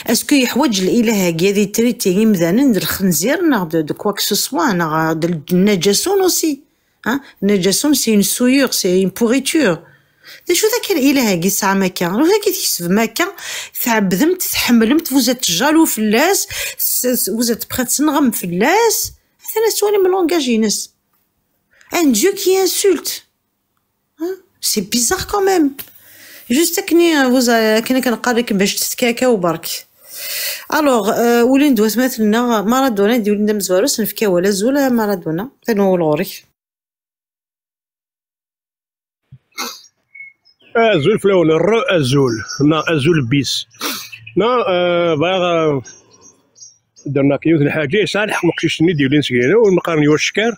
اسكو يحوج الاله هذه تريتي مثلا د الخنزير ناخ دو كوا كو سوا ناخ د النجاسون اوسي ها النجاسون سي اون سويور سي اون بوريتور شو ذاك الاله هاكي ساعه ما كان ولا كيتحسب ما كان تعبدمت تحملمت وزات جالو فلاس وزات بخات تنغم فلاس هذا سوالي من لونغاج ينس ان ديو كي انسولت c'est bizarre quand même juste كنا كنقريك باش تتكاكا وبرك الوغ ولي ندوز مثلنا مارادونا ندير لنا مزواروس نفكا ولا زولا مارادونا تنول غوري ازول فلون ازول بيس باغا درنا كيوت الحاجه صالح مقشيش ندير لي نسكينه والمقارن والشكار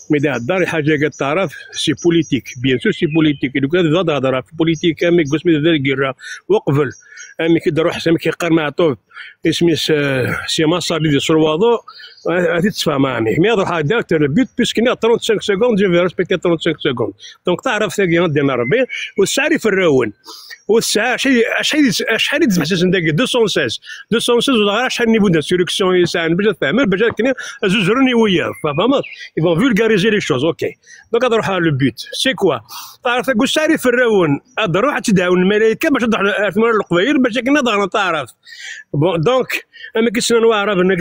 مي دا الدار حاجه كتعرف سي بوليتيك بيان سور سي بوليتيك دوك هضره في بوليتيك امي قسمي دار كيرا وقبل امي كيديروا حسام كيقار مع طوب اسمي سي مصاري دي سروادو غادي تفهم امي مي هضر حاجه دارت البيت بيسكني 35 سكوند جو في ريسبكتي 35 سكوند دونك تعرف ثاقي غادينا ربي والسعر في الراون والساعه شحال يتزحزح نداك 216 ولا شحال نيفو دانستركسيون يسان باش تفهم باش كنا زوجروني وياه فهمت يفون فولغاريزي لي شوز اوكي دونك نروح على لو بوت سي كوا تعرف تقول ساري في الراون تروح تدعون الملائكه باش تروح ثمار القبائل باش كنا ضهرنا تعرف دونك اما كيسنا نوعرف انا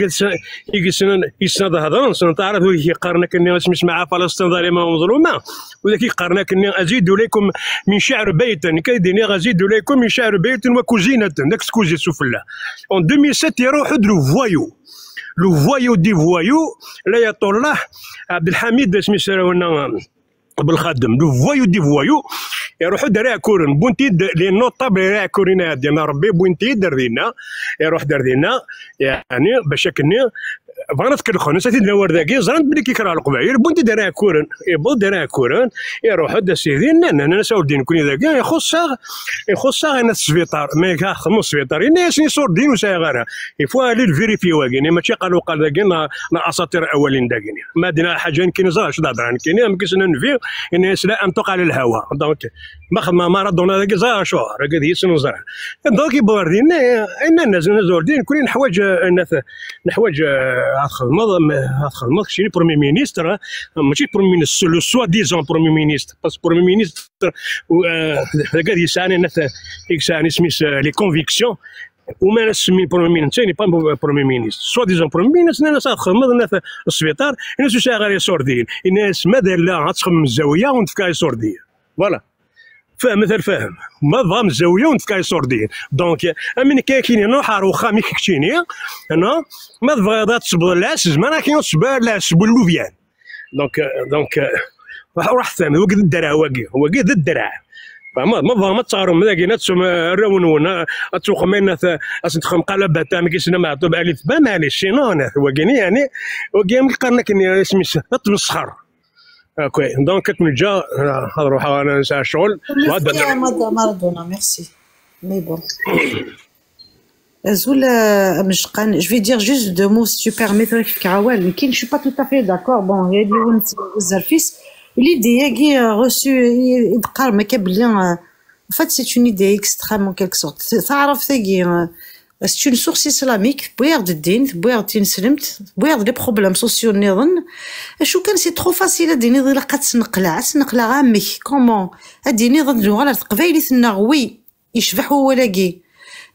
كيسنا هضرون تعرف يقارنا كنا مع فلسطين ظالمه ومظلومه وذاك يقارنا كنا ازيد لكم من شعر بيتا كيديني غازيد لكم من شعر بيت وكوزينه داك سكوزي سفلا اون 2007 يروحوا لو فوايو دي فوايو لا الله عبد الحميد سميتو بالخدم لو فوايو دي فوايو يروحوا درا كورن بونتيد لي نوطابل راه كورينا ديالنا ربي بونتيد دردينا يروح دردينا يعني باش كنا بغينا نتكلخون ساتي نور ذاكي زران بلي كيكره القبائل بونتي درا كورن يبو درا كورن يروحوا دا سيدين انا ساودين كوني ذاك يخصها انا السبيطار ما يخدموا السبيطار الناس يصور دين وساغره يفوا لي فيريفي واكين ماشي قال ذاك اساطير اولين داكين ما دينا حاجه كاين زهر شنو هضران كاين ما كاينش نفي الناس لا انطق على الهواء دونك ما مارادونا ذاك زهر شهر هكا يسنو زهر دونك يبوردين ان الناس زوردين كلين نحواج خدمة شي برومي مينيستر ماشي برومي مينيستر لو سوا ديزون برومي مينيستر باسكو برومي مينيستر هذاك يسعني يسعني سميت لي كونفيكسيون وما نسمي برومي مينيستر با برومي مينيستر سوا ديزون برومي مينيستر الناس خدمة الناس السبيطار الناس شاغل يسوردين الناس ماذا لا تخدم الزاوية ونتفكا يسوردين فوالا فاهم مثل فاهم ما بغا مزاويه ونتفكا يسوردين دونك امين كاين نوحر وخا مي كتشيني انا ما بغا تصبر العسز ما راه كاين تصبر العسز بلوفيان دونك راح فاهم هو قد الدرع هو قد الدرع ما بغا ما تصاروا ما كاين تسمى الرونون تسوق منا تخم قلبه تاع ما كيسنا معطوب الف با معليش سينون هو كاين يعني وكاين القرن كاين سميت تمسخر اوكي دونك كتنجا نروح انا نسى شغل مارادونا ميرسي مي بون Zoula Mjkan, je vais dire juste deux mots si tu permets, Kawal, mais je suis pas tout à fait d'accord. Bon, il y a des fils. L'idée qui a reçu, en fait, c'est une idée extrême en quelque sorte. C'est une source islamique, بويرد الدين بويرد تنسلمت بويرد لي بروبليم سوسيو نظن شو كان سي ترو فاسيل هادي نضي لقات تنقلع عمك كومون هادي نضي على قبايلي تنغوي يشبح هو لاقي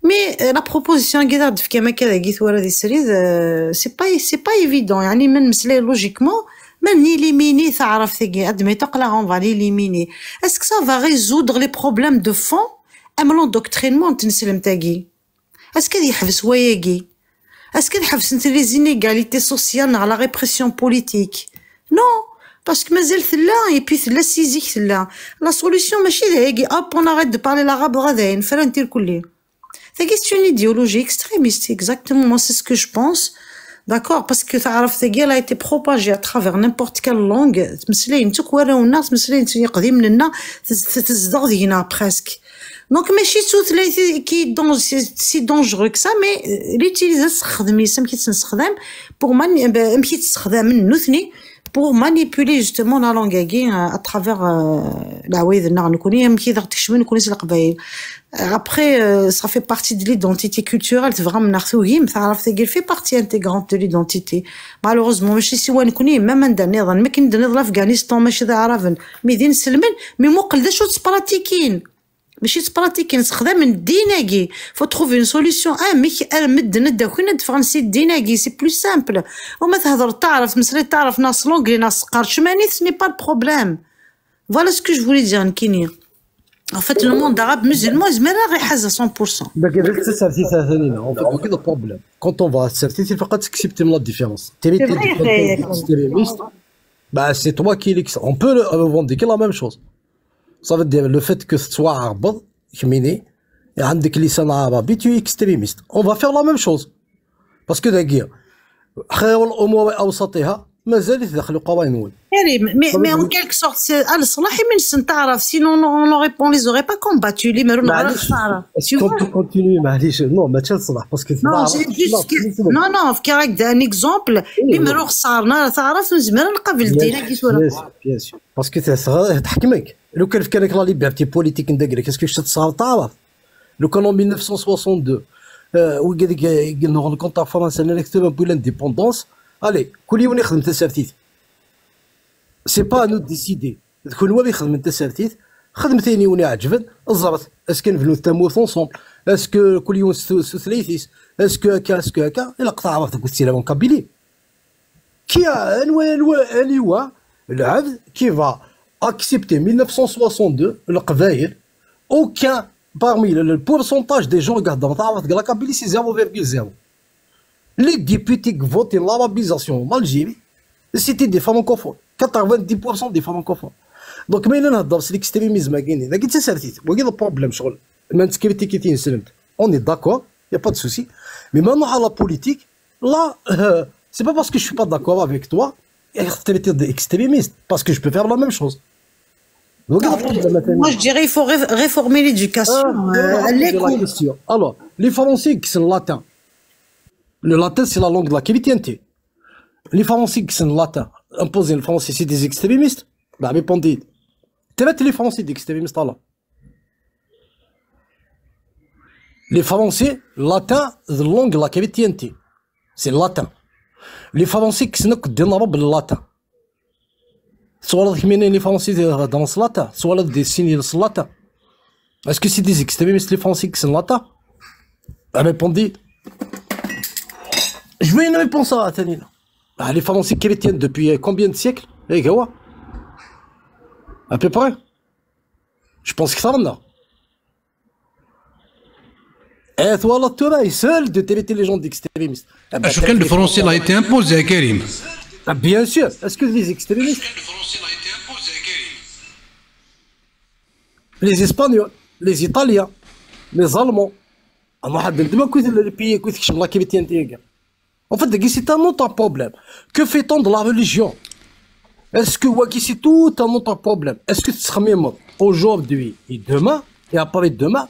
مي لا بروبوزيسيون كي دارت كما كذا قيت ورا دي سريد سي با ايفيدون يعني من مسلي لوجيكمون من éliminer تعرف ثقي ادمي تقلع on va l'éliminer est-ce que ça va résoudre les problèmes de fond ام l'endoctrinement تنسلم تاقي est-ce qu'elle يحبس وياقي est-ce qu'elle يحبس انت les inégalités sociales على la répression politique non parce que مازال ثلا et puis ثلا سيزيك ثلا la solution ماشي ذاقي hop on arrête de parler l'arabe غدا نفرا ندير كلي ثاقي c'est une idéologie extrémiste exactement moi c'est ce que je pense d'accord parce que تعرف ثاقي elle a été propagée à travers n'importe quelle langue تمسلي نتوك وراونا تمسلي نتو يقدم لنا تزدغ دينا presque donc ماشي ثلاثي كي سي دونجرو كسا مي ليتيليزا تستخدم يسم كي تستخدم بور ماشي تستخدم من نثني pour manipuler justement la langue à travers la way de نكوني كي تكشف نكوني القبايل après ça fait partie de l'identité culturelle vraiment ناخذوهم تعرف ثقيل fait partie intégrante de l'identité malheureusement ماشي سوا نكوني ما ندير ما كندير في افغانستان ماشي ذا عرفن ميدين سلمن مي مقلده شو تبراتيكين ماشي تبراتيكي نستخدم الديناكي فو تروفي اون سوليسيون ميك مدنا داكونا دفرنسي الديناكي سي بلو سامبل وما تهضر تعرف مسري تعرف ناس لونغلي ناس قارش ماني سني با البروبليم فوالا سكو جو فولي دير نكيني en fait le monde arabe musulman زعما غير حاجه 100% باقي غير تسرتي ثانينا en fait كاين البروبليم quand on va تسرتي فقط تكسبتي من لا ديفيرونس تري extrémiste bah c'est toi qui on peut revendiquer la même chose ça veut dire le fait que tu sois arabe خميني عندك لسان عربي tu es extrémiste on va faire la même chose parce que دقيقه خير الامور اوسطها مازال يدخلوا قوانين mais en quelque sorte c'est الصلاحي من تعرف sinon on aurait les aurait pas combattu les مرون نعرف tu continues معليش نو ما تصلح باسكو non في كارك ان اكزومبل اللي مرون صارنا تعرف زعما نقابل دينا كي صوره بيان سور باسكو تحكمك لو كان في كانك لا ليبرتي بوليتيك ندير كاسكو تصار تعرف لو كان 1962 وقال قلنا الكونتر فرنسا نكتب بو لانديبوندونس allez كل يوم يخدم تسارتيت سي با نو ديسيدي كل هو يخدم تسارتيت خدم ثاني وني عجبن الزرت اسكو نفلو تاموت اونصومبل اسكو كل يوم ثلاثيس اسكو هكا الا قطع عرفت قلت سيلا كابيلي كي انوا العبد كي فا اكسبتي 1962 القبائل aucun parmi le pourcentage des gens regardant تعرف la Kabylie c'est 0,0 les députés qui votent l'arabisation en Algérie, c'était des francophones. 90% des francophones. Donc, maintenant, c'est l'extrémisme. Le problème, on est d'accord, il n'y a pas de souci. Mais maintenant, à la politique, là, c'est pas parce que je suis pas d'accord avec toi, et traiter d'extrémiste, parce que je peux faire la même chose. Donc, moi, je dirais qu'il faut réformer l'éducation. Alors, les Français qui sont latins, le latin, c'est la langue de la chrétienté. Les Français qui sont latins, imposer le français, c'est des extrémistes. Bah, répondez. T'es les Français d'extrémistes, là. Les Français, latin, la langue de la chrétienté. C'est le latin. Les Français qui sont dans le latin. Soit les Français dans le latin, soit des signes dans le latin. Est-ce que c'est des extrémistes, les Français qui sont latins? Bah, répondez. Je veux une réponse à Tanina. Les Français chrétiens depuis combien de siècles? Les gars, à peu près. Je pense que ça va. Et toi, là, tu es seul de traiter les gens d'extrémistes. Je crois que le français a été imposé à Karim. Bien sûr. Est-ce que les extrémistes? Les Espagnols, les Italiens, les Allemands. أنا حد عندما كنت البيي كنت كشم لا كريتيانتي. En fait, c'est un autre problème. Que fait-on de la religion? Est-ce que c'est tout un autre problème? Est-ce que tu seras même aujourd'hui et demain et après demain,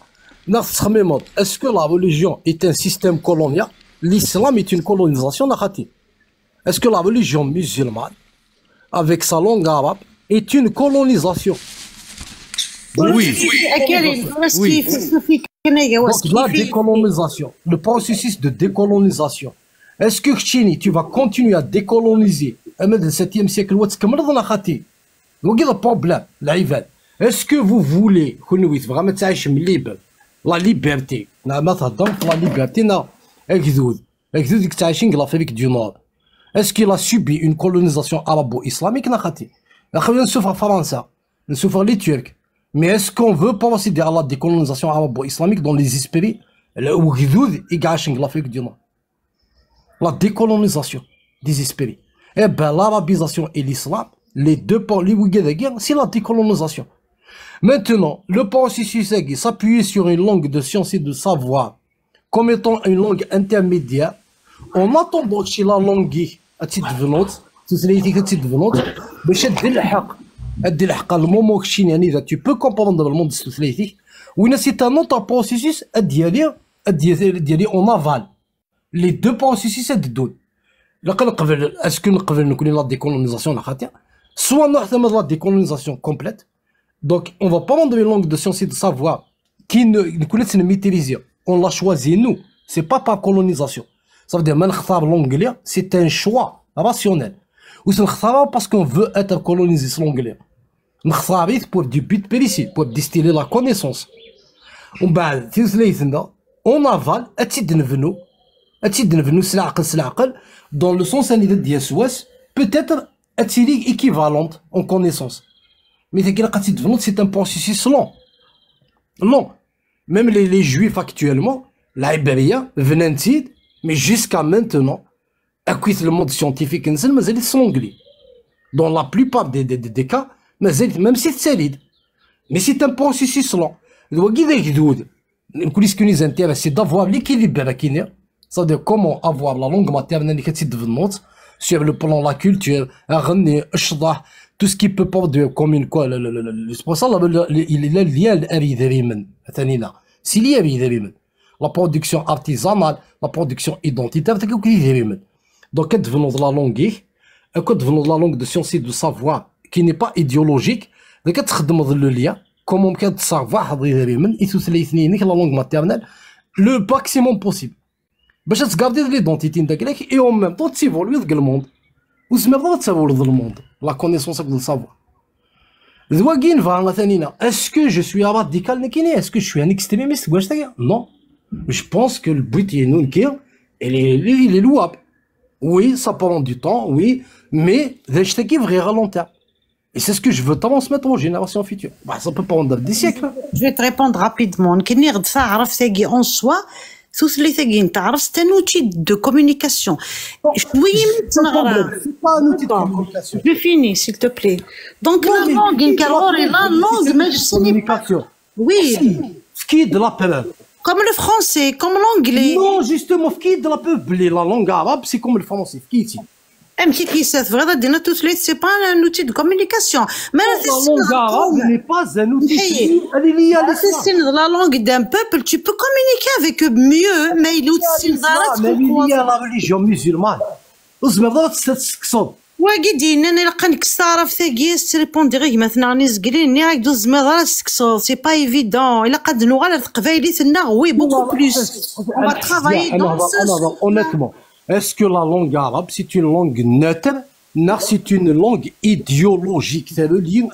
Est-ce que la religion est un système colonial? L'islam est une colonisation. Est-ce que la religion musulmane, avec sa langue arabe, est une colonisation? Oui. Donc la décolonisation, le processus de décolonisation. Est-ce que tu vas continuer à décoloniser le 7e siècle? Le problème, est-ce que vous voulez vraiment libre? La liberté, la liberté, l'Afrique du Nord. Est-ce qu'il a subi une colonisation arabo-islamique? Nous souffrons France, nous souffrons les Turcs. Mais est-ce qu'on veut procéder à la décolonisation arabo-islamique dans les esprits? L'Afrique du Nord. La décolonisation des esprits. Eh bien, l'arabisation et l'islam, les deux c'est la décolonisation. Maintenant, le processus s'appuie sur une langue de science et de savoir comme étant une langue intermédiaire. En attendant que la langue le moment que tu peux comprendre le monde الثلاثي وين c'est un autre processus ديالي en aval. Les deux processus دول est-ce que نقبل نكون la décolonisation soit نعتمد la décolonisation complète. Donc on va pas prendre une langue de science et de savoir qui ne maîtrise. On l'a choisi nous, c'est pas par colonisation. Ça veut dire que l'anglais c'est un choix rationnel. Ou c'est parce qu'on veut être colonisé sur l'anglais. Pour du but précis, pour distiller la connaissance. On avale, dans le sens peut-être équivalente en connaissance. Mais c'est un processus long. Long. Même les juifs actuellement, la Ibéria, venant-ils, mais jusqu'à maintenant, le monde scientifique, c'est l'anglais. Dans la plupart des cas, même si c'est solide. Mais c'est un processus long. Ce qui nous intéresse, c'est d'avoir l'équilibre. C'est-à-dire comment avoir la langue maternelle sur le plan de la culture, tout ce qui peut produire comme une quoi. C'est pour ça qu'il y a le lien. C'est lié la production artisanale, la production identitaire. Donc, quand devenons de la langue de science et de savoir qui n'est pas idéologique, donc le lien, comment on peut savoir la langue maternelle le maximum possible. باش تقابدي l'identité نتاعك et en même temps t'évoluer dans le monde. وزعما تساول dans le monde. La connaissance de le savoir. Est-ce que je suis un radical? Est-ce que je suis un extrémiste? Non. Je pense que le but il est louable. Oui, ça prend du temps, oui, mais c'est vrai à long terme. Et c'est ce que je veux transmettre aux générations futures. Bah, ça peut prendre des siècles. Je vais te répondre rapidement. En soi, c'est un outil de communication. Oui, c'est pas un outil de communication. Je finis, s'il te plaît. Donc, la langue, mais je communication. Oui. Ce qui est de la peur. Comme le français, comme l'anglais. Non, justement, ce qui est de la peur. La langue arabe, c'est comme le français. Ce qui est ici. C'est pas un outil de communication. Mais la langue arabe n'est pas un outil. Elle est liée à l'islam. C'est la langue d'un peuple, tu peux communiquer avec eux mieux, mais il est aussi lié à la religion musulmane. واجدين انا لقى نكسر في ثاقيس ريبوندي مثلا نزقلين ني هاك دوز مدار سكسو سي با ايفيدون الا قد نوغال القبايلي ثنا وي بوكو بلوس on va travailler dans ce honnêtement est-ce que la langue arabe c'est une langue neutre ou c'est une langue idéologique c'est le lien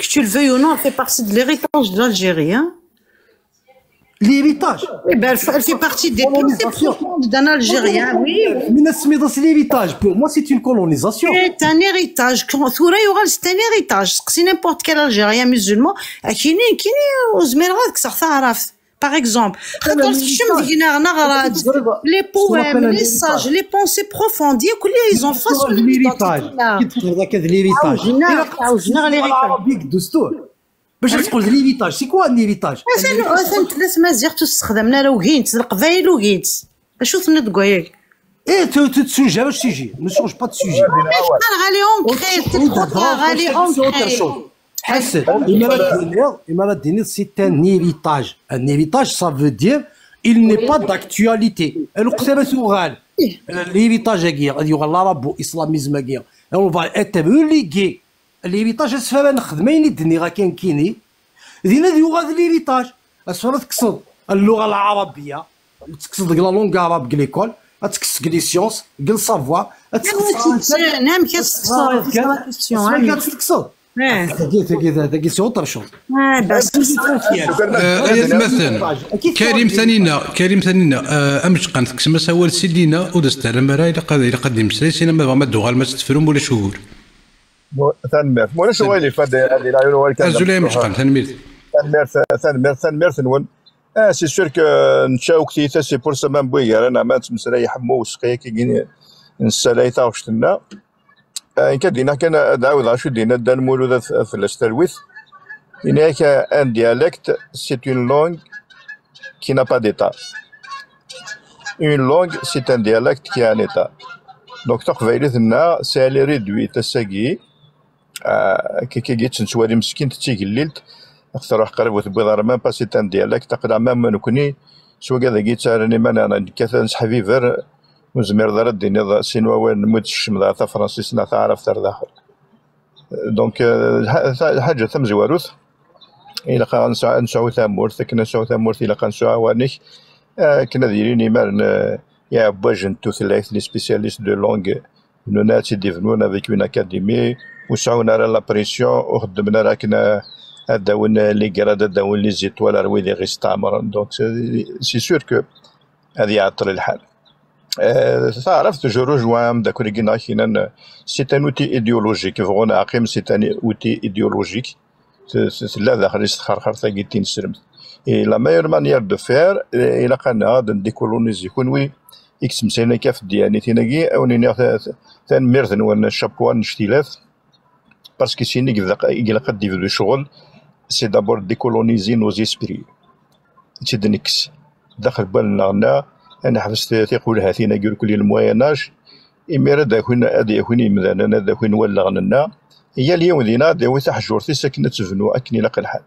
tu le veuilles ou non elle fait partie de l'héritage de l'Algérie hein. L'héritage. Oui, ben, elle fait partie des pensées profondes d'un Algérien, oui. Mais c'est l'héritage. Pour moi, c'est une colonisation. C'est un héritage. C'est un héritage. Si n'importe quel Algérien musulman, par exemple, les poèmes, les sages, les pensées profondes, ils ont fait l'héritage. باش تقول l'héritage c'est quoi un héritage ثلاث مزيغ تستخدمنا راه وهينت القبايل وهينت شو تنطقوا ياك ايه تسوجي باش تيجي ما تشوفش با تسوجي غالي اونكري غالي اونكري حسن إما ديني سي ان هيريتاج. ان هيريتاج سا فو دير il n'est pas d'actualité. الوقت سوغال الهيريتاج كي غادي يوغال العرب والاسلاميزم كي اون فا اتر ريليغي الهيريتاج اسفا نخدمين الدنيا راه كاين كيني دينا يوغال الهيريتاج اسفا تقصد اللغه العربيه تقصد لا لونغ عرب كليكول تقصد لي سيونس كل سافوار نعم كتقصد تاكي سي اوتر شوز مثلا كريم ثانينا امش قان تكسم سوال سيدينا ودست على مرا الى قدم سينا ما دوغال ما تفرم ولا شهور ثانمير ولا شو اللي فاد هذه لا يقولوا كان ازولي مش قان ثانمير ثنون سي سور كو نشاو كثيثه سي بور سا مان بويا انا ما تمسلا يحمو وسقيا كي نسالايتا وشتنا كدينا كان داود عاشو دينا دان مولود في الاستلويث هناك ان ديالكت سي اون لونغ كي n'a pas d'état une langue c'est un dialecte qui a un état donc تقبيلتنا سي لي ريدوي تساقي كي جيت نسوالي مسكين تيقللت اكثر واحد قريب وتبغي ما باسي ان ديالكت تقدر ما نكوني سوا كذا جيت راني ما انا كثر حبيبر وزمير دار الدنيا سينوا وين نموت الشمضة تاع فرنسيسنا تعرف تاع داخل دونك حاجه ثم زواروث الى قا نسعو ثامورث كنا نسعو ثامورث الى قا نسعو وانيك كنا دايرين ايمان يا باجن تو ثلاث لي سبيسياليست دو لونغ نوناتي ديفنون افيك اون اكاديمي وسعونا على لا بريسيون وخدمنا راكنا داون لي كراد داون لي زيتوال روي لي غيستعمر دونك سي سور كو هذه يعطل الحال تعرفت جو روجوان داك اللي قلنا كاين سي ان اوتي ايديولوجيك فغون عقيم سي ان اوتي ايديولوجيك لا داخل يستخرخر ثاقي تنسرم اي لا مايور مانيير دو فير الى قنا ديكولونيزي كونوي اكسم سينا كاف ديانيتيناكي او نينا ثان ميرثن وان شابوان نشتيلاث باسكو سيني إلا قد ديفلو شغل سي دابور ديكولونيزي نو زيسبري تشدنكس داخل بالنا غنا انا حفظت تيقولها ثينا يقول كل المويناج امير هذا يكون مثلا هذا يكون ولا غننا هي اليوم دينا داوي تاع حجورتي ساكنه تفنو اكني لاق الحال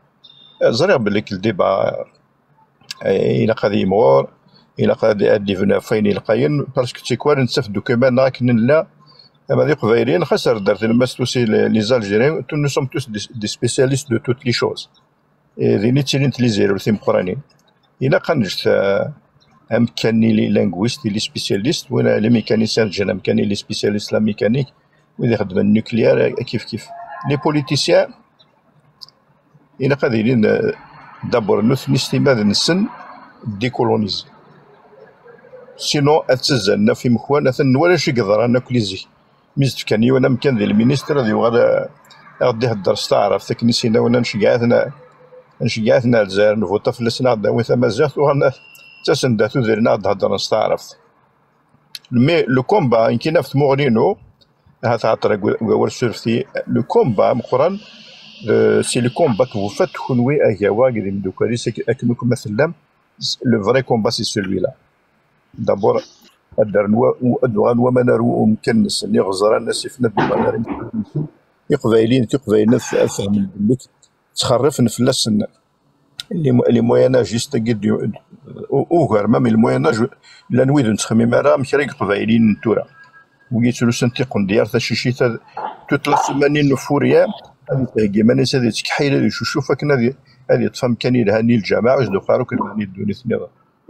زريع بالك الديبا الى قضي مور الى قضي ديفنا فين القاين باسكو تيكوار نستافدو كمان راكن لا هذا قبايلين خسر درت المستوسي لي زالجيريان تو نو سوم توس دي سبيسياليست دو توت لي شوز ذي تيرين تليزيرو ثيم قرانين الى قنجت امكاني لي لانغويست لي سبيسياليست ولا لي ميكانيسيان جانا امكاني لي سبيسياليست لا ميكانيك وإذا يخدم النوكليير كيف لي بوليتيسيان إلا قادرين دابور نثني ماذا نسن ديكولونيزي سينو اتزلنا في مخوانا ثن ولا شي قدر انا كليزي ميزت كاني وانا مكان ديال المينيستر غادي يهدر استعرف ثكني سينا وانا نشجعتنا الجزائر نفوتا في السنه داوي ثما زات وانا تسنداتو درنا هدر نستعرف مي لو كومبا ان كاين في مورينو هذا عطرق ورسولفتي لو كومبا مقرن سي لو كومبا كو فات كونوي ايوا قدي مدوكاري اكنكم مثلا لو فري كومبا سي سولوي لا دابور الدرنوا ودوان ومنارو ومكنس اللي غزران الناس في ند المنار يقبايلين فهم لك تخرف نفلسن لي مويناجيست قد اوغر مام المويناج لا نويد نتخمم راه مكري قبايلين تورا وقيت له سنتيقون ديال تشيشي تطلع 80 نفوريا هذه تاهي ماني هذه تكحيله شوف كنا هذه تفهم كان يلهاني الجماعه واش دوكا روك كاني دوني ثنيا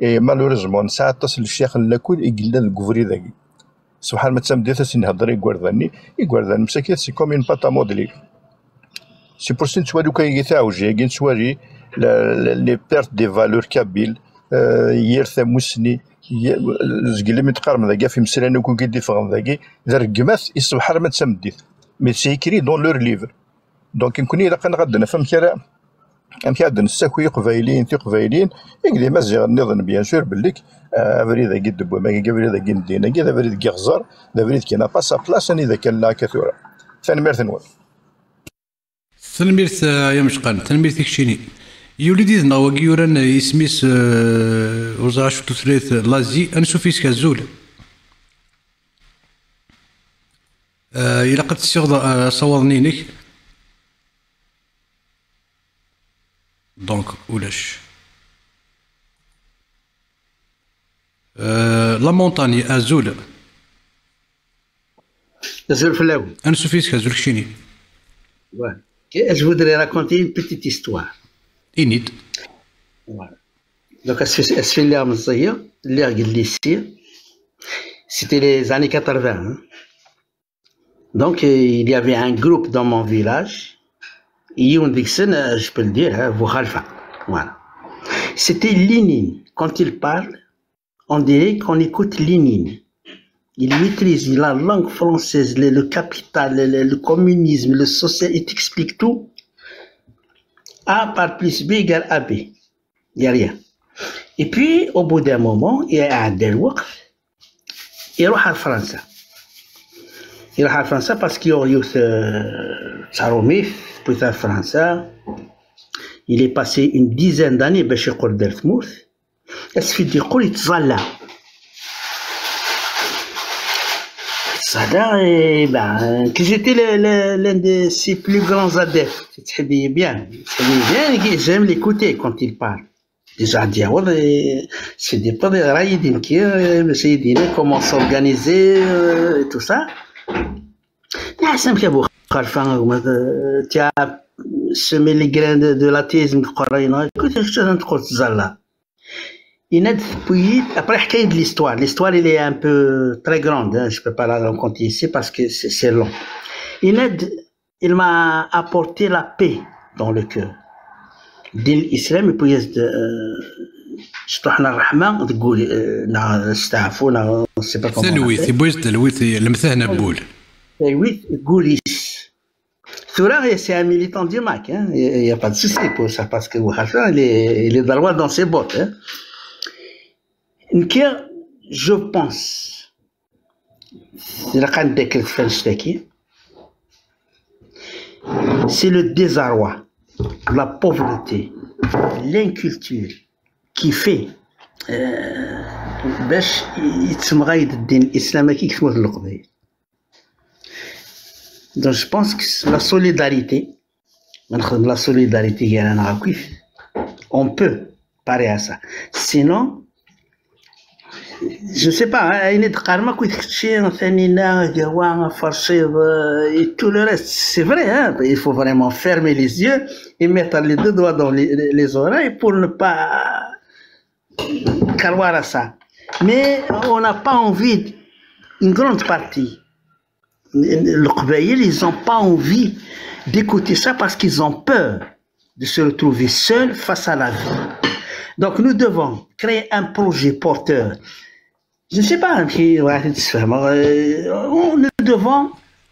اي مالوريزمون ساعه تصل الشيخ لاكل يقلد الكفري ذاكي سبحان ما تسمديت سنهضر يغورداني مساكين سي كوم اون باتا موديلي سي بور سين توالو كاي تاوجي كاين توالي لي بيرت دي فالور كابيل يرث مسني زقلي متقارم ذاك في مسرانو كون كيدي فغم ذاكي ذرقمات يصبح ما تسمديت مي سيكري دون لور ليفر دونك نكون الا كان غادي نفهم كرا ام كاد نساكوي قبايلين يقدي مازال نظن بيان سور بالك افري ذاك الدبو ما قبل ذاك ندينا كذا افري ذاك غزر افري كاين با سا بلاص اذا كان لا كثوره ثانميرث نول ثانميرث يا مشقان ثانميرث كشيني يولدي نواقي يوران يسميس وزاش تثريث لازي انسوفيس كازول الى قد صوضنينك دونك ولاش لا مونتاني ازول Azul Flaoui. انا سوفيسك ازول كشيني Voilà. Je voudrais raconter une petite histoire. انيد Voilà. Donc, elle se fait l'air مزية l'air glissé. C'était les années 80. Hein. Donc, il y avait un groupe dans mon village. Youn Dixon, je peux le dire, hein, Khalfa. Voilà. C'était Lénine. Quand il parle, on dirait qu'on écoute Lénine. Il maîtrise la langue française, le capital, le communisme, le social, il t'explique tout. A par plus B égale AB. Il n'y a rien. Et puis, au bout d'un moment, il y a un dérouque. Il va à France. Il va à France parce qu'il y a eu Tsaroumif, puis à France. Il est passé une dizaine d'années chez Kordeltmouth. Il se fait dire qu'il est et ben, que j'étais l'un de ses plus grands adeptes. C'est bien. J'aime l'écouter quand il parle. Déjà, c'est des pas de raïdines qui, comment s'organiser et tout ça. Ça me fait beaucoup. Tu as semé les grains de l'athéisme. Écoute, je te donne là. Après, de l'histoire. L'histoire, elle est un peu très grande. Hein. Je ne peux pas la raconter ici parce que c'est long. Il m'a apporté la paix dans le cœur. Din l'islam, il peut y avoir تلويث يبوز تلويث المثهنا بول تلويث Goulis. Soura, c'est un militant du MAC. Il n'y a pas de souci pour ça parce que Khalfa, il est droit dans ses bottes. Hein. Je pense, c'est le désarroi, la pauvreté, l'inculture qui fait باش يتمغايد الدين الإسلامي كي كتموت القضية. Donc je pense que la solidarité, on peut parer à ça. Sinon, je ne sais pas, il y a des karma qui et tout le reste. C'est vrai, hein? Il faut vraiment fermer les yeux et mettre les deux doigts dans les oreilles pour ne pas croire à ça. Mais on n'a pas envie, une grande partie, le Qbaïl, ils n'ont pas envie d'écouter ça parce qu'ils ont peur de se retrouver seuls face à la vie. Donc nous devons créer un projet porteur. Je ne sais pas, nous devons...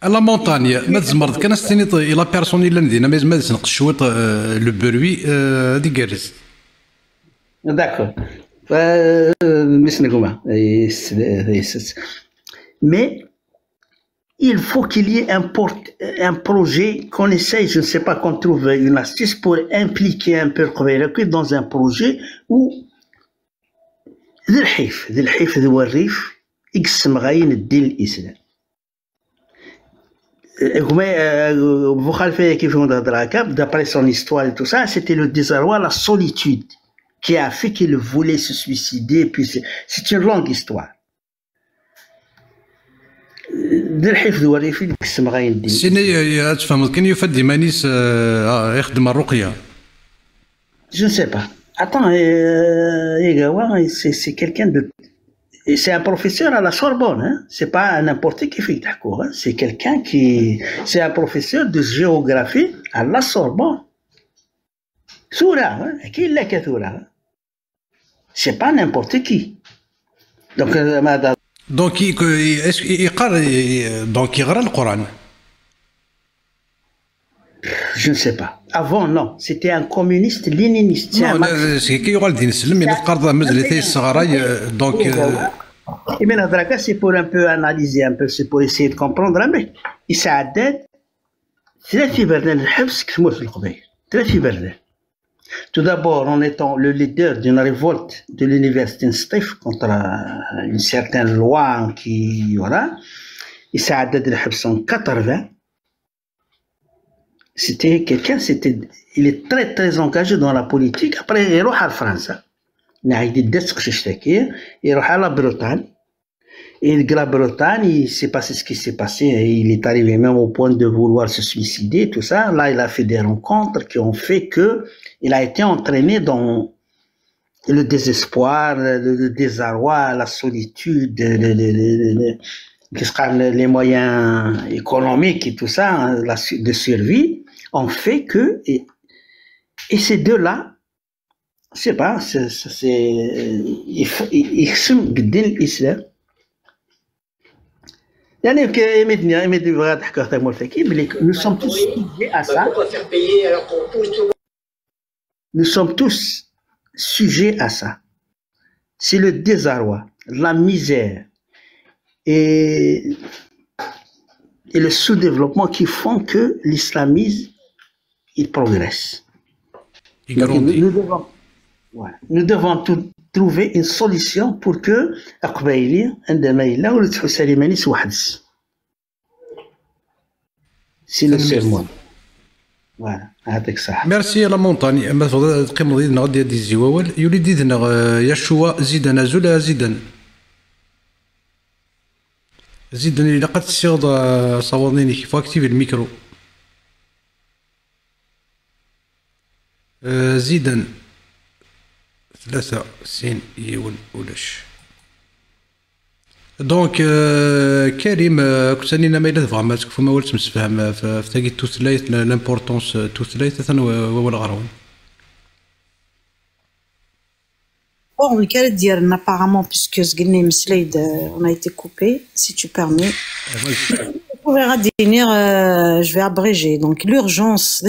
لا مونتانيا ما تزمرت كان ستيني الى بيرسوني لا ندينا ما نقص شويه لو بروي دي كارز D'accord. Mais il faut qu'il y ait un projet qu'on essaye, je ne sais pas, qu'on trouve une astuce pour impliquer un peu le dans un projet où ذي الحيف ذو الريف يقسم غاين الدين الإسلام. D'après son histoire et tout ça, c'était le désarroi, la solitude qui a fait qu'il voulait se suicider. Puis c'est une longue histoire. سيني تفهم كان يفدي مانيس يخدم الرقيه. Je ne sais pas. Attends, c'est quelqu'un de... C'est un professeur à la Sorbonne, hein? C'est pas n'importe qui fait d'accord, hein? C'est quelqu'un qui... C'est un professeur de géographie à la Sorbonne. Soura, hein? Qui l'a que Soura? C'est pas n'importe qui. Donc, دونك يقرا دونك يقرا القران. Je ne sais pas. Avant, non. C'était un communiste léniniste. Non, c'est qui يقال دين السلم اللي تقرض مزلتي الصغراي دونك. Et maintenant, c'est pour un peu analyser un peu, c'est pour essayer de comprendre un peu. يساعدات 3 بردان الحبس كتموت في القبائل. 3 بردان. Tout d'abord, en étant le leader d'une révolte de l'université Stif contre une certaine loi qui, voilà, يساعدات الحبس en 80. c'était quelqu'un, il est très très engagé dans la politique. Après, il est à France. Il est à la Bretagne. Et la Bretagne, il s'est passé ce qui s'est passé. Il est arrivé même au point de vouloir se suicider, tout ça. Là, il a fait des rencontres qui ont fait que il a été entraîné dans le désespoir, le désarroi, la solitude, les moyens économiques et tout ça, de survie, ont fait que, et ces deux-là, je sais pas, ils sont l'islam. Nous sommes tous sujets à ça. Nous sommes tous sujets à ça. C'est le désarroi, la misère et le sous-développement qui font que l'islamisme, il progresse. Donc, nous devons trouver une solution pour que c'est le seul moyen. Voilà, هذاك صح. ميرسي لا مونطاني. اما تفضل تقيم ديالنا غادي هادي الزواول يولي ديدنا يشوا زيدنا زولا زيدن زيدن إلا قد تصيغ صواليني كيف اكتيفي الميكرو. زيدن 3 سين يون ولاش. دونك كريم كنت انا ما الا تبغى ما تكفو ما ولات مسفهم في تاكي التوثلايث لامبورطونس التوثلايث هو الغرون. Bon, le cas de dire apparemment puisque ce guiné Mslaid on a été coupé, si tu permets. On verra définir, je vais abréger. Donc l'urgence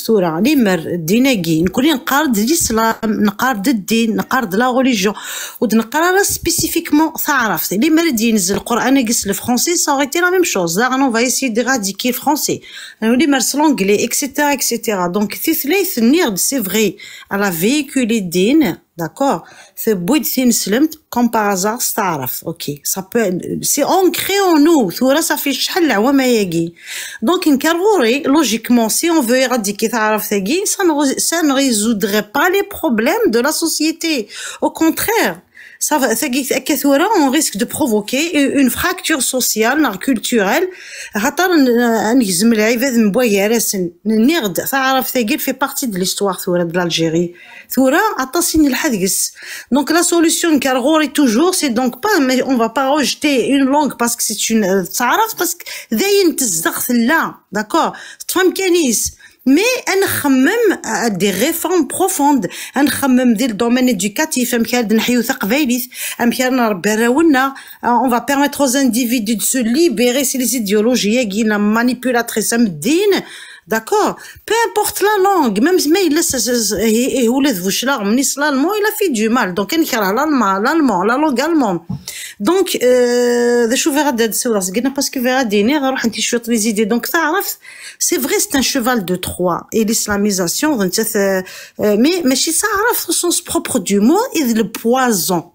toura limer dinagi نكون نقارد الاسلام نقارد الدين نقارد لا religion ونقرا spécifiquement تعرف limer الدين نزل القران يقص le français ça aurait été la même chose. Là on va essayer d'éradiquer le français. limer l'anglais etc. Donc ثلاث نيرد c'est vrai elle a véhiculé الدين. D'accord, c'est bout de comme par hasard, ok, ça peut, c'est ancré en nous, ça fait chahla wa ma yagi. Donc, logiquement, si on veut éradiquer ça ne résoudrait pas les problèmes de la société. Au contraire, ça va, on risque de provoquer une fracture sociale, culturelle. Fait partie de l'histoire de l'Algérie. Donc la solution est toujours, c'est donc pas, mais on va pas rejeter une langue parce que c'est une, parce que d'accord, mais نخمم des réformes profondes نخمم ديال الدومين éducatif مكان نحيو ثقافيليث مكان نربي راولنا on va permettre aux individus de se libérer c'est les idéologies qui la manipulatrice الدين. D'accord, peu importe la langue, même si il l'allemand, il a fait du mal. Donc, l'allemand, la langue allemande. Donc, parce que les idées. Donc, c'est vrai, c'est un cheval de Troie. Et l'islamisation, mais si ça arrive au sens propre du mot, il le poison.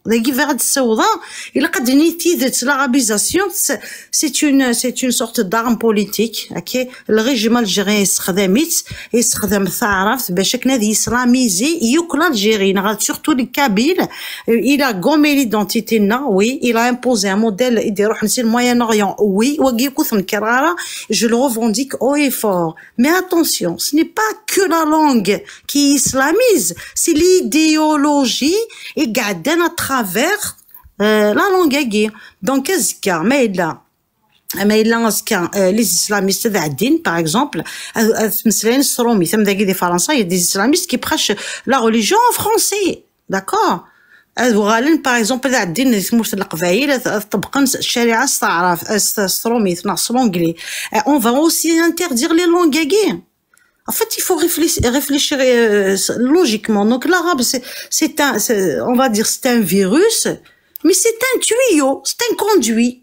Il a l'arabisation, c'est une sorte d'arme politique. Ok, le régime algérien يستخدم الثعرف باش كنا يسلاميزي يوكل الجيري surtout les Kabyles. Il a gommé l'identité na, oui, il a imposé un modèle يدير روح نسي Moyen-Orient, oui, je le revendique haut et fort. Mais attention, ce n'est pas que la langue qui islamise, c'est l'idéologie et gardée à travers la langue. Donc qu'est-ce qu'il y a mais là mais les islamistes d'Adin, par exemple, il y a des islamistes qui prêchent la religion en français, d'accord? Par exemple, on va aussi interdire les langues gay. En fait, il faut réfléchir logiquement. Donc l'arabe, on va dire, c'est un virus. Mais c'est un tuyau, c'est un conduit.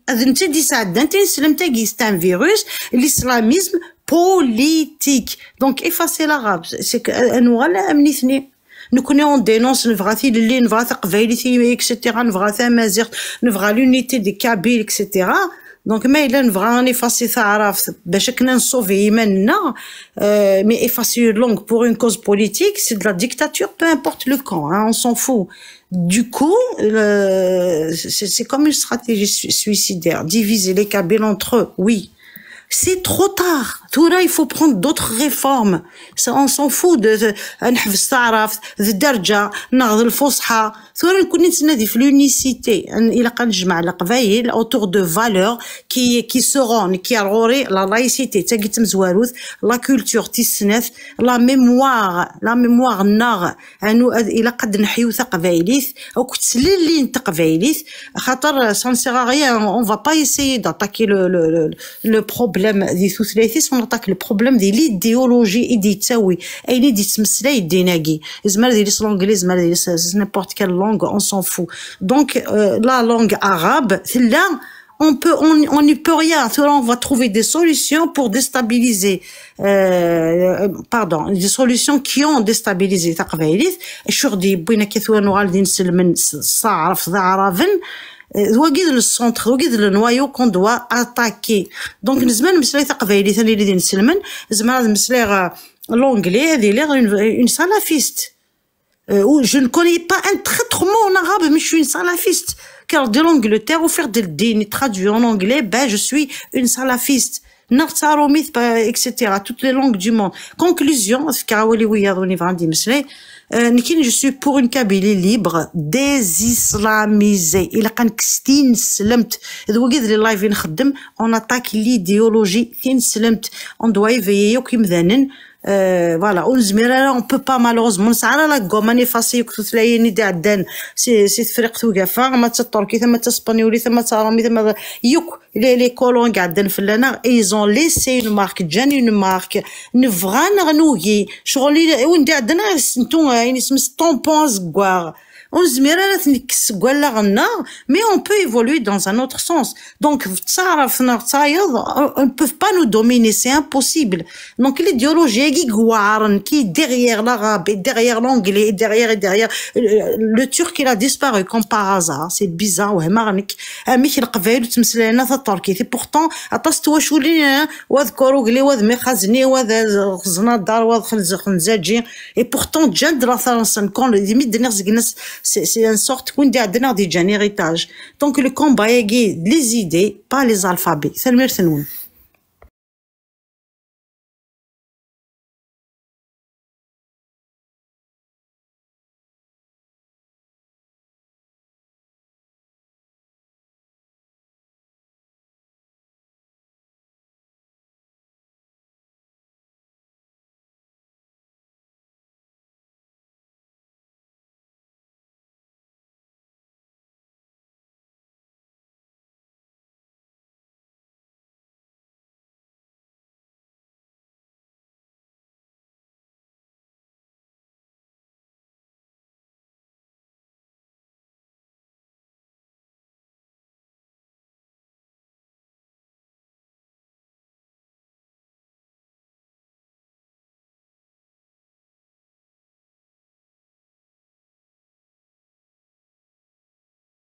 C'est un virus, l'islamisme politique. Donc, effacer l'arabe, c'est que nous connaissons, on dénonce etc., l'unité des Kabyles, etc. دونك ما الا نبغى نيفاسي تعرف باش كنا نصوفي ايماننا مي افاسي لونغ بور اون كوز بوليتيك سي دو لا ديكتاتور بو امبورت لو كان اون سون فو. Du coup, c'est comme une stratégie suicidaire. Diviser les Kabyles entre eux, oui. C'est trop tard. Tout là, il faut prendre d'autres réformes. Ça, on s'en fout de نحفظ تعرف الدرجة ناخذ الفصحى. ثورة نكون نتسنى في l'unicité. إلا كنجمع القبايل autour de valeurs qui seront qui arroré la laïcité تاقي تمزواروث la culture تيسنث la mémoire ناغ أنو إلا قد نحيو قبايليث أو كتسلل لي نت قبايليث خاطر ça ne sert à rien. On va pas essayer d'attaquer le problème دي ثلاثيس. On attaque le problème de l'idéologie et des taoui. Et les dismslay dinagi. Ismar des l'anglais, ismar des n'importe quelle langue, on s'en fout. Donc la langue arabe, là, on n'y peut rien. On va trouver des solutions pour déstabiliser. Des solutions qui ont déstabilisé تقبايليث. شردي بينا كثوا نوال دين سلمن صعرف ذعرافن. وقيد السونتر وقيد النوايو كون دوا اتاكي. دونك نزمان نمسلاي تقبايلي ثاني اللي نسلمن زمان نمسلاي لونغلي هذه لي اون سالافيست. Je ne connais pas un très trop mot en arabe, mais je suis une salafiste. Car de l'Angleterre, ou faire des dînes traduits en anglais, ben je suis une salafiste. Nartaromith, etc. Toutes les langues du monde. Conclusion, je suis pour une Kabylie libre, désislamisée. Il a quand كستين سلمت. إذا وجد لي لايف نخدم, on attaque l'idéologie. كين سلمت. On doit éveiller وكيم ذنن. Voilà, on peut pas malheureusement نسعى لا كوما نيفاسي كتلاقيني دعدان سي فريق توقفا ما تركي ثم اسبانيولي ثم رامي ثم يوك لي كولون قاعدين في لنا ايزون ليسي اون مارك جاني اون مارك نفغا نغنوغي شغلي وين دعدنا نتو يعني اسم طومبونز كوار on mais on peut évoluer dans un autre sens. Donc, on ne peut pas nous dominer, c'est impossible. Donc, l'idéologie qui est derrière l'arabe, et derrière l'anglais, et derrière le turc, il a disparu comme par hasard. C'est bizarre. C'est pourtant, et pourtant, c'est une sorte de héritage. Donc le combat est les idées, pas les alphabets. C'est le